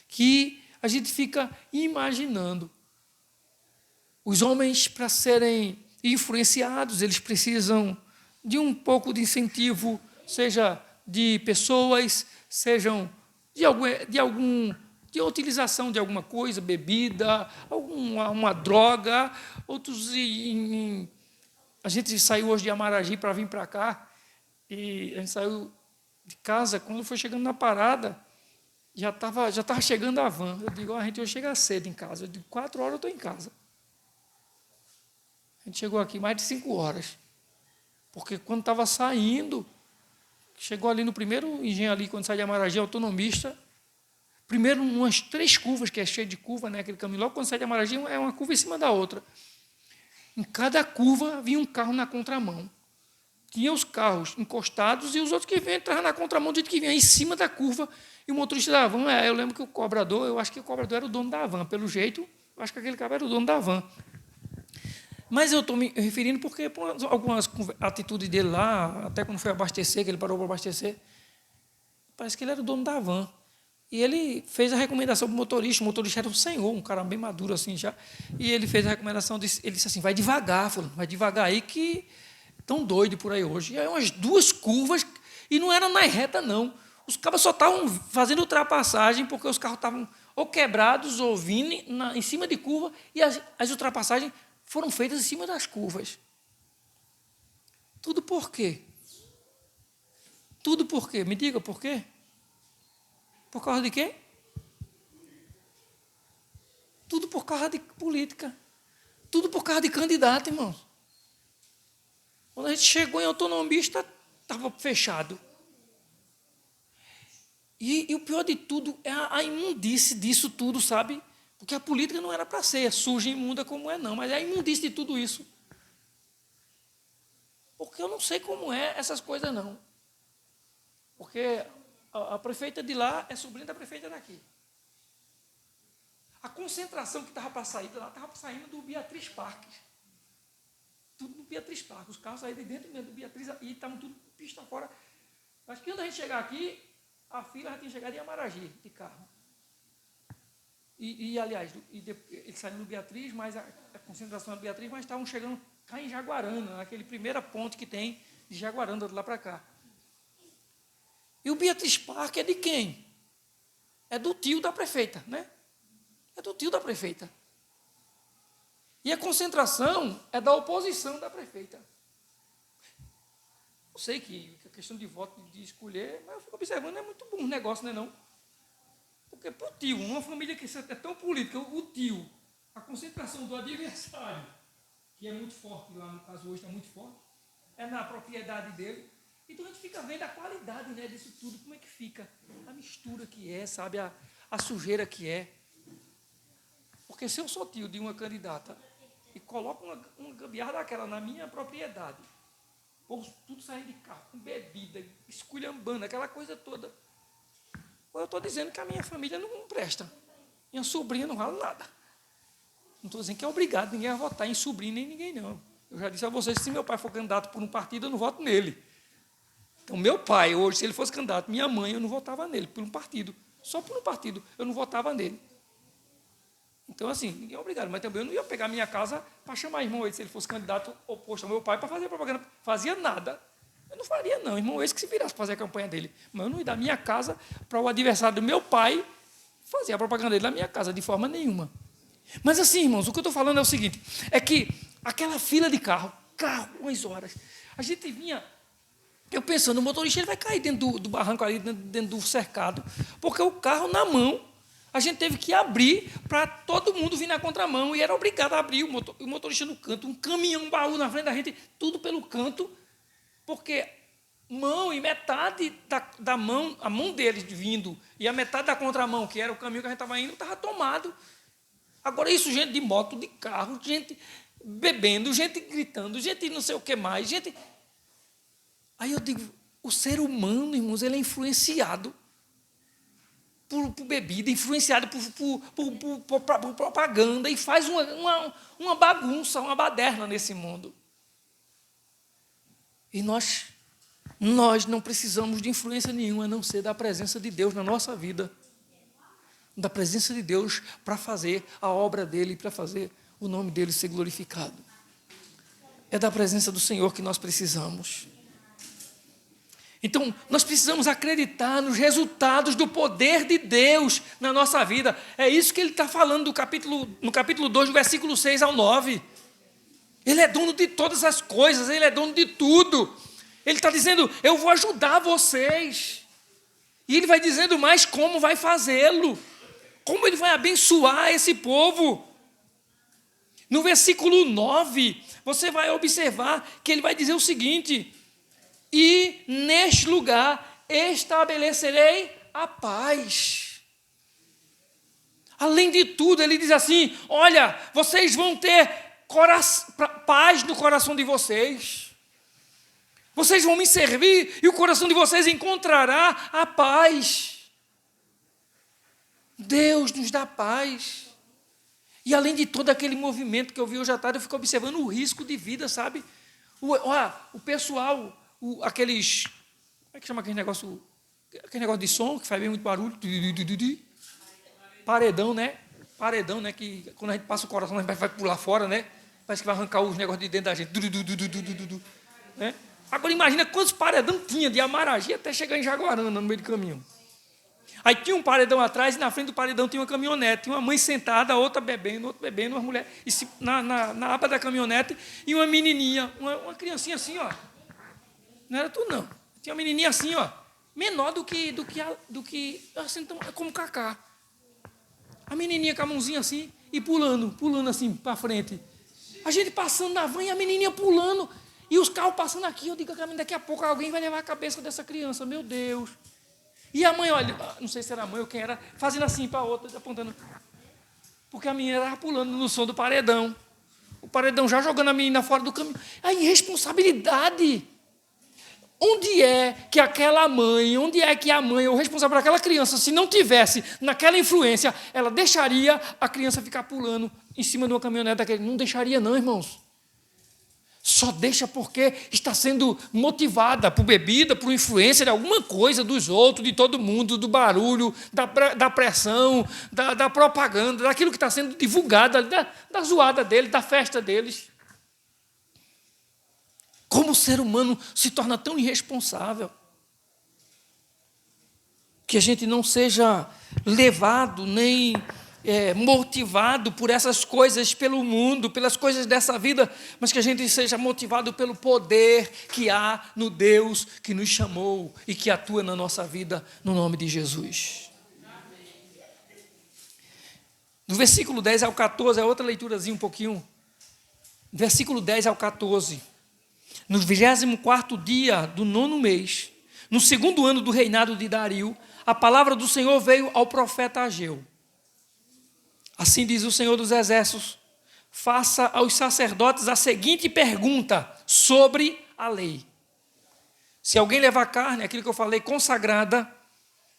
que a gente fica imaginando. Os homens, para serem influenciados, eles precisam de um pouco de incentivo, seja de pessoas, sejam de utilização de alguma coisa, bebida, uma droga. Outros, a gente saiu hoje de Amaragi para vir para cá, e a gente saiu de casa, quando foi chegando na parada, já estava chegando a van. Eu digo, a gente vai chegar cedo em casa. Eu digo, 4 horas eu estou em casa. A gente chegou aqui mais de 5 horas. Porque quando estava saindo, chegou ali no primeiro engenho ali, quando sai de Amaragi, autonomista, primeiro umas 3 curvas, que é cheio de curva, né, aquele caminho, logo quando sai de Amaragi, é uma curva em cima da outra. Em cada curva vinha um carro na contramão. Tinha os carros encostados e os outros que vinham entravam na contramão, do jeito que vinha em cima da curva. E o motorista da van, eu lembro que o cobrador, eu acho que o cobrador era o dono da van, pelo jeito, eu acho que aquele cara era o dono da van. Mas eu estou me referindo porque, por algumas atitudes dele lá, até quando foi abastecer, que ele parou para abastecer, parece que ele era o dono da van. E ele fez a recomendação para o motorista era um senhor, um cara bem maduro assim já, e ele fez a recomendação, ele disse assim, vai devagar, falou, vai devagar aí que estão doidos por aí hoje. E aí umas 2 curvas, e não era na reta, não. Os cabas só estavam fazendo ultrapassagem porque os carros estavam ou quebrados ou vindo em cima de curva, e as ultrapassagens foram feitas em cima das curvas. Tudo por quê? Tudo por quê? Me diga por quê? Por causa de quê? Tudo por causa de política. Tudo por causa de candidato, irmãos. Quando a gente chegou em autonomista, estava fechado. E o pior de tudo é a imundície disso tudo, sabe? Porque a política não era para ser suja e imunda como é, não, mas é a imundície de tudo isso. Porque eu não sei como é essas coisas, não. Porque a prefeita de lá é sobrinha da prefeita daqui. A concentração que estava para sair de lá estava saindo do Beatriz Parques. Tudo no Beatriz Parques. Os carros saíram de dentro mesmo do Beatriz e estavam tudo pista fora. Acho que quando a gente chegar aqui, a fila já tinha chegado em Amaragi, de carro. Aliás, eles saíram do Beatriz, mas a concentração é do Beatriz, mas estavam chegando cá em Jaguarana, naquele primeira ponte que tem de Jaguarana, de lá para cá. E o Beatriz Parque é de quem? É do tio da prefeita, né? É do tio da prefeita. E a concentração é da oposição da prefeita. Eu sei que a questão de voto, de escolher, mas eu fico observando, é muito bom o negócio, não é não? Porque para o tio, uma família que é tão política, o tio, a concentração do adversário, que é muito forte lá, no caso hoje está muito forte, é na propriedade dele. Então a gente fica vendo a qualidade, né, disso tudo, como é que fica, a mistura que é, sabe, a sujeira que é. Porque se eu sou tio de uma candidata e coloco uma gambiarra daquela na minha propriedade, ou tudo saindo de carro, com bebida, esculhambando, aquela coisa toda, ou eu estou dizendo que a minha família não presta, minha sobrinha não vale nada. Não estou dizendo que é obrigado ninguém a votar em sobrinho nem ninguém, não. Eu já disse a vocês que se meu pai for candidato por um partido, eu não voto nele. Então, meu pai, hoje, se ele fosse candidato, minha mãe, eu não votava nele, por um partido. Só por um partido, eu não votava nele. Então, assim, ninguém é obrigado. Mas também eu não ia pegar minha casa para chamar irmão esse, se ele fosse candidato oposto ao meu pai, para fazer propaganda. Fazia nada. Eu não faria, não. Irmão esse que se virasse para fazer a campanha dele. Mas eu não ia dar minha casa para o adversário do meu pai fazer a propaganda dele na minha casa, de forma nenhuma. Mas, assim, irmãos, o que eu estou falando é o seguinte, é que aquela fila de carro, umas horas, a gente vinha... Eu pensando, o motorista ele vai cair dentro do barranco ali, dentro do cercado, porque o carro na mão, a gente teve que abrir para todo mundo vir na contramão, e era obrigado a abrir o motorista no canto, um caminhão, um baú na frente da gente, tudo pelo canto, porque mão e metade da mão, a mão deles vindo, e a metade da contramão, que era o caminho que a gente estava indo, estava tomado. Agora isso, gente de moto, de carro, gente bebendo, gente gritando, gente não sei o que mais, gente... Aí eu digo, o ser humano, irmãos, ele é influenciado por bebida, influenciado por propaganda e faz uma bagunça, uma baderna nesse mundo. E nós não precisamos de influência nenhuma, a não ser da presença de Deus na nossa vida. Da presença de Deus para fazer a obra dele, para fazer o nome dele ser glorificado. É da presença do Senhor que nós precisamos. Então, nós precisamos acreditar nos resultados do poder de Deus na nossa vida. É isso que ele está falando no capítulo 2, do versículo 6 ao 9. Ele é dono de todas as coisas, ele é dono de tudo. Ele está dizendo, eu vou ajudar vocês. E ele vai dizendo mais como vai fazê-lo. Como ele vai abençoar esse povo. No versículo 9, você vai observar que ele vai dizer o seguinte: e neste lugar estabelecerei a paz. Além de tudo, ele diz assim, olha, vocês vão ter paz no coração de vocês. Vocês vão me servir e o coração de vocês encontrará a paz. Deus nos dá paz. E além de todo aquele movimento que eu vi hoje à tarde, eu fico observando o risco de vida, sabe? O pessoal, aqueles... Como é que chama aquele negócio? Aquele negócio de som que faz bem muito barulho. Paredão, né? Paredão, né? Que quando a gente passa o coração, a gente vai pular fora, né? Parece que vai arrancar os negócios de dentro da gente. Né? Agora imagina quantos paredão tinha de Amaragi até chegar em Jaguarana, no meio do caminho. Aí tinha um paredão atrás e na frente do paredão tinha uma caminhonete. Tinha uma mãe sentada, a outra bebendo, uma mulher na aba da caminhonete e uma menininha, uma criancinha assim, ó. Não era tu, não. Tinha uma menininha assim, ó, menor do que assim, como Cacá. A menininha com a mãozinha assim e pulando assim para frente. A gente passando na van e a menininha pulando. E os carros passando aqui. Eu digo, daqui a pouco alguém vai levar a cabeça dessa criança. Meu Deus. E a mãe, olha, não sei se era a mãe ou quem era, fazendo assim para a outra, apontando. Porque a menina estava pulando no som do paredão. O paredão já jogando a menina fora do caminho. A irresponsabilidade. Onde é que a mãe, ou responsável por aquela criança, se não tivesse naquela influência, ela deixaria a criança ficar pulando em cima de uma caminhonete daquele? Não deixaria não, irmãos. Só deixa porque está sendo motivada por bebida, por influência de alguma coisa dos outros, de todo mundo, do barulho, da pressão, da propaganda, daquilo que está sendo divulgado, da zoada deles, da festa deles. Como o ser humano se torna tão irresponsável? Que a gente não seja levado nem motivado por essas coisas, pelo mundo, pelas coisas dessa vida, mas que a gente seja motivado pelo poder que há no Deus que nos chamou e que atua na nossa vida, no nome de Jesus. Do versículo 10 ao 14, é outra leiturazinha um pouquinho. Versículo 10 ao 14. No 24º dia do 9º mês, no 2º ano do reinado de Dario, a palavra do Senhor veio ao profeta Ageu. Assim diz o Senhor dos Exércitos: faça aos sacerdotes a seguinte pergunta sobre a lei. Se alguém levar carne, aquilo que eu falei, consagrada,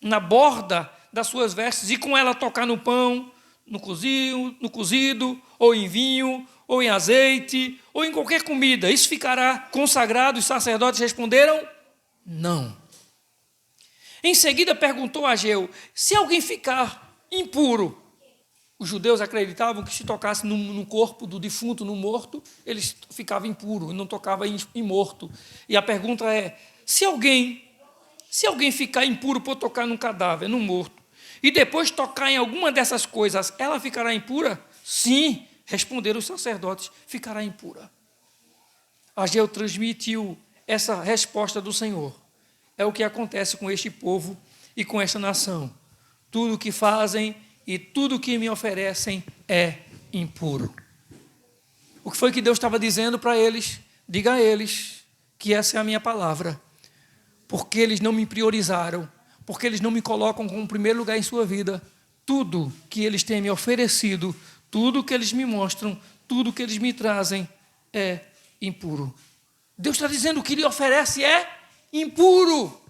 na borda das suas vestes, e com ela tocar no pão, no cozido, ou em vinho, ou em azeite, ou em qualquer comida, isso ficará consagrado? Os sacerdotes responderam: não. Em seguida perguntou a Ageu: se alguém ficar impuro, os judeus acreditavam que se tocasse no corpo do defunto, no morto, ele ficava impuro, não tocava em morto. E a pergunta é: se alguém ficar impuro por tocar num cadáver, num morto, e depois tocar em alguma dessas coisas, ela ficará impura? Sim, responderam os sacerdotes, ficará impura. Ageu transmitiu essa resposta do Senhor. É o que acontece com este povo e com esta nação. Tudo o que fazem e tudo o que me oferecem é impuro. O que foi que Deus estava dizendo para eles? Diga a eles que essa é a minha palavra. Porque eles não me priorizaram, porque eles não me colocam como primeiro lugar em sua vida. Tudo que eles têm me oferecido, tudo que eles me mostram, tudo que eles me trazem é impuro. Deus está dizendo que o que lhe oferece é impuro.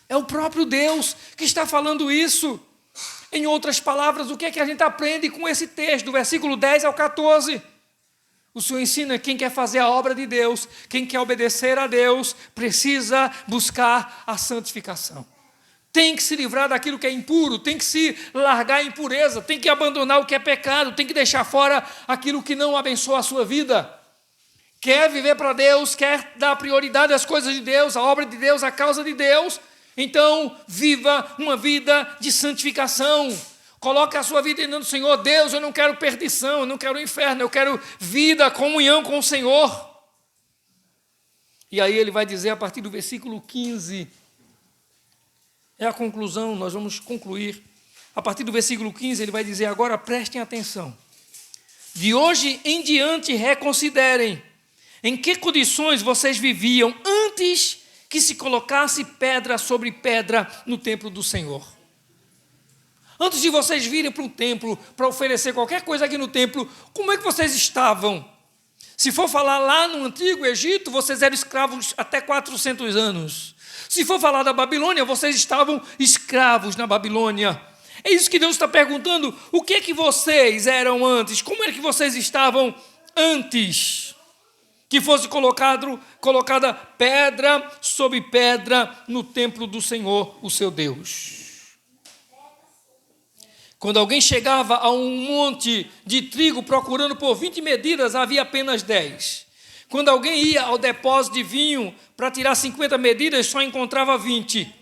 É o próprio Deus que está falando isso. Em outras palavras, o que é que a gente aprende com esse texto, do versículo 10 ao 14? O Senhor ensina que quem quer fazer a obra de Deus, quem quer obedecer a Deus, precisa buscar a santificação. Tem que se livrar daquilo que é impuro, tem que se largar a impureza, tem que abandonar o que é pecado, tem que deixar fora aquilo que não abençoa a sua vida. quer viver para Deus, quer dar prioridade às coisas de Deus, à obra de Deus, à causa de Deus, então viva uma vida de santificação. Coloque a sua vida diante do Senhor. Deus, eu não quero perdição, eu não quero inferno, eu quero vida, comunhão com o Senhor. E aí ele vai dizer a partir do versículo 15, é a conclusão, nós vamos concluir. A partir do versículo 15 ele vai dizer: agora prestem atenção. De hoje em diante reconsiderem em que condições vocês viviam antes que se colocasse pedra sobre pedra no templo do Senhor. Antes de vocês virem para o templo, para oferecer qualquer coisa aqui no templo, como é que vocês estavam? Se for falar lá no Antigo Egito, vocês eram escravos até 400 anos. Se for falar da Babilônia, vocês estavam escravos na Babilônia. É isso que Deus está perguntando. O que é que vocês eram antes? Como é que vocês estavam antes que fosse colocada pedra sobre pedra no templo do Senhor, o seu Deus? Quando alguém chegava a um monte de trigo procurando por 20 medidas, havia apenas 10. Quando alguém ia ao depósito de vinho para tirar 50 medidas, só encontrava 20.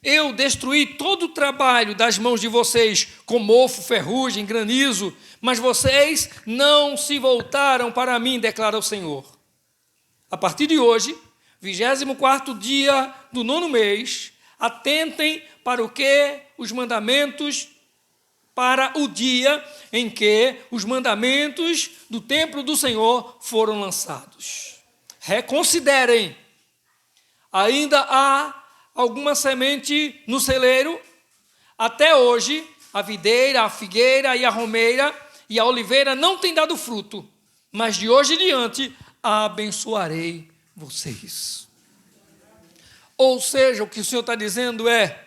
Eu destruí todo o trabalho das mãos de vocês, com mofo, ferrugem, granizo, mas vocês não se voltaram para mim, declara o Senhor. A partir de hoje, 24º dia do 9º mês, atentem para o que os mandamentos, para o dia em que os mandamentos do templo do Senhor foram lançados. Reconsiderem. Ainda há alguma semente no celeiro? Até hoje, a videira, a figueira e a romeira e a oliveira não têm dado fruto, mas de hoje em diante abençoarei vocês. Ou seja, o que o Senhor está dizendo é: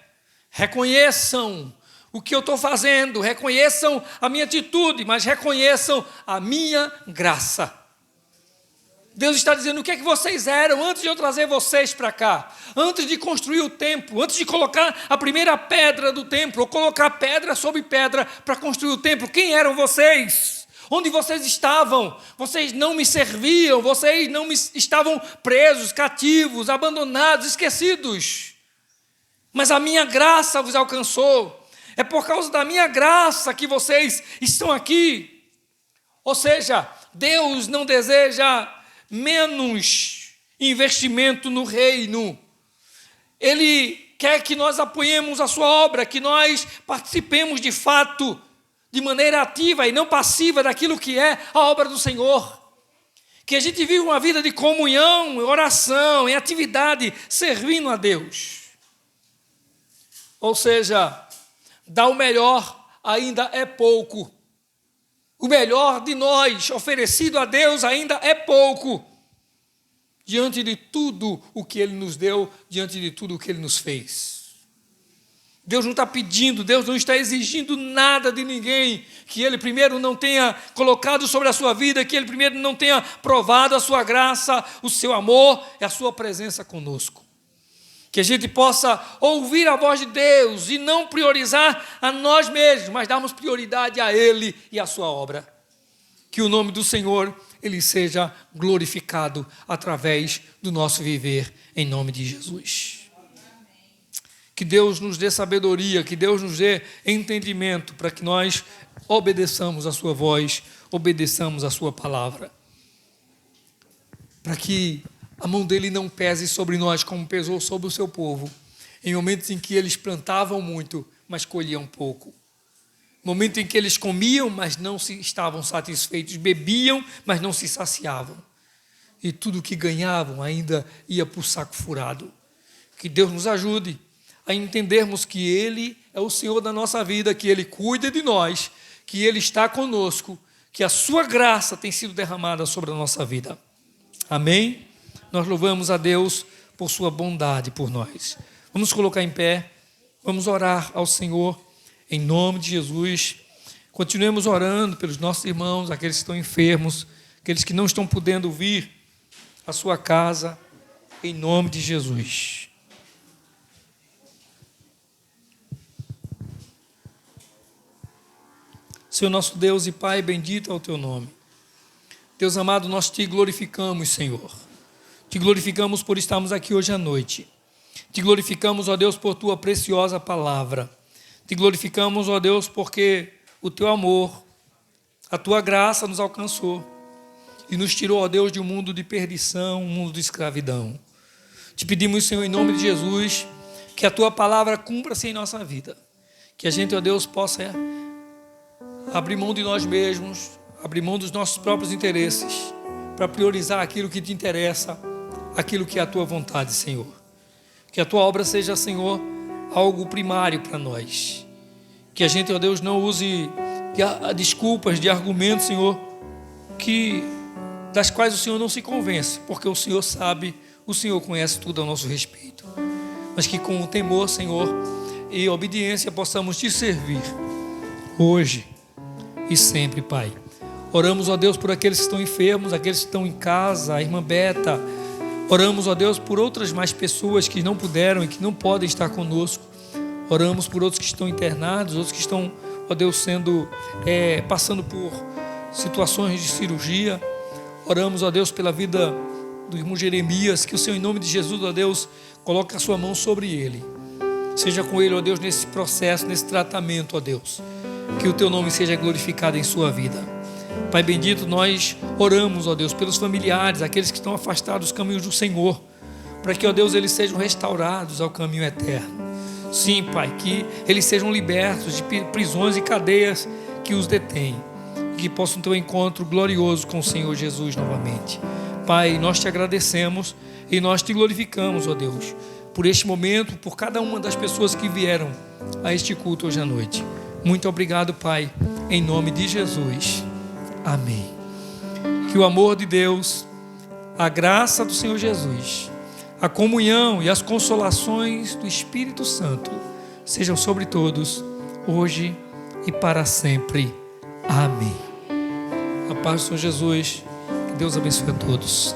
reconheçam o que eu estou fazendo, reconheçam a minha atitude, mas reconheçam a minha graça. Deus está dizendo: o que é que vocês eram antes de eu trazer vocês para cá? Antes de construir o templo, antes de colocar a primeira pedra do templo, ou colocar pedra sobre pedra para construir o templo, quem eram vocês? Onde vocês estavam? Vocês não me serviam, vocês não estavam presos, cativos, abandonados, esquecidos. Mas a minha graça vos alcançou. É por causa da minha graça que vocês estão aqui. Ou seja, Deus não deseja menos investimento no reino. Ele quer que nós apoiemos a sua obra, que nós participemos de fato, de maneira ativa e não passiva daquilo que é a obra do Senhor. Que a gente viva uma vida de comunhão, oração, em atividade, servindo a Deus. Ou seja, dar o melhor ainda é pouco. O melhor de nós, oferecido a Deus, ainda é pouco. Diante de tudo o que Ele nos deu, diante de tudo o que Ele nos fez. Deus não está pedindo, Deus não está exigindo nada de ninguém que Ele primeiro não tenha colocado sobre a sua vida, que Ele primeiro não tenha provado a sua graça, o seu amor e a sua presença conosco. Que a gente possa ouvir a voz de Deus e não priorizar a nós mesmos, mas darmos prioridade a Ele e a sua obra. Que o nome do Senhor, Ele seja glorificado através do nosso viver, em nome de Jesus. Que Deus nos dê sabedoria, que Deus nos dê entendimento para que nós obedeçamos a sua voz, obedeçamos a sua palavra. Para que a mão dele não pese sobre nós como pesou sobre o seu povo, em momentos em que eles plantavam muito, mas colhiam pouco. Momento em que eles comiam, mas não se estavam satisfeitos, bebiam, mas não se saciavam. E tudo que ganhavam ainda ia para o saco furado. Que Deus nos ajude a entendermos que Ele é o Senhor da nossa vida, que Ele cuida de nós, que Ele está conosco, que a sua graça tem sido derramada sobre a nossa vida. Amém? Nós louvamos a Deus por sua bondade por nós. Vamos colocar em pé, vamos orar ao Senhor em nome de Jesus. Continuemos orando pelos nossos irmãos, aqueles que estão enfermos, aqueles que não estão podendo vir à sua casa, em nome de Jesus. Senhor nosso Deus e Pai, bendito é o teu nome. Deus amado, nós te glorificamos, Senhor. Te glorificamos por estarmos aqui hoje à noite. Te glorificamos, ó Deus, por tua preciosa palavra. Te glorificamos, ó Deus, porque o teu amor, a tua graça nos alcançou e nos tirou, ó Deus, de um mundo de perdição, um mundo de escravidão. Te pedimos, Senhor, em nome de Jesus, que a tua palavra cumpra-se em nossa vida. Que a gente, ó Deus, possa abrir mão de nós mesmos, abrir mão dos nossos próprios interesses, para priorizar aquilo que te interessa, aquilo que é a tua vontade, Senhor. Que a tua obra seja, Senhor, algo primário para nós. Que a gente, ó Deus, não use de desculpas, de argumentos, Senhor, das quais o Senhor não se convence, porque o Senhor sabe, o Senhor conhece tudo a nosso respeito. Mas que com o temor, Senhor, e obediência possamos te servir, hoje e sempre, Pai. Oramos, ó Deus, por aqueles que estão enfermos, aqueles que estão em casa, a irmã Beta. Oramos, ó Deus, por outras mais pessoas que não puderam e que não podem estar conosco. Oramos por outros que estão internados, outros que estão, ó Deus, passando por situações de cirurgia. Oramos, ó Deus, pela vida do irmão Jeremias, que o Senhor, em nome de Jesus, ó Deus, coloque a sua mão sobre ele. Seja com ele, ó Deus, nesse processo, nesse tratamento, ó Deus. Que o teu nome seja glorificado em sua vida. Pai bendito, nós oramos, ó Deus, pelos familiares, aqueles que estão afastados dos caminhos do Senhor, para que, ó Deus, eles sejam restaurados ao caminho eterno. Sim, Pai, que eles sejam libertos de prisões e cadeias que os detêm, e que possam ter um encontro glorioso com o Senhor Jesus novamente. Pai, nós te agradecemos e nós te glorificamos, ó Deus, por este momento, por cada uma das pessoas que vieram a este culto hoje à noite. Muito obrigado, Pai, em nome de Jesus. Amém. Que o amor de Deus, a graça do Senhor Jesus, a comunhão e as consolações do Espírito Santo sejam sobre todos, hoje e para sempre. Amém. A paz do Senhor Jesus, que Deus abençoe a todos.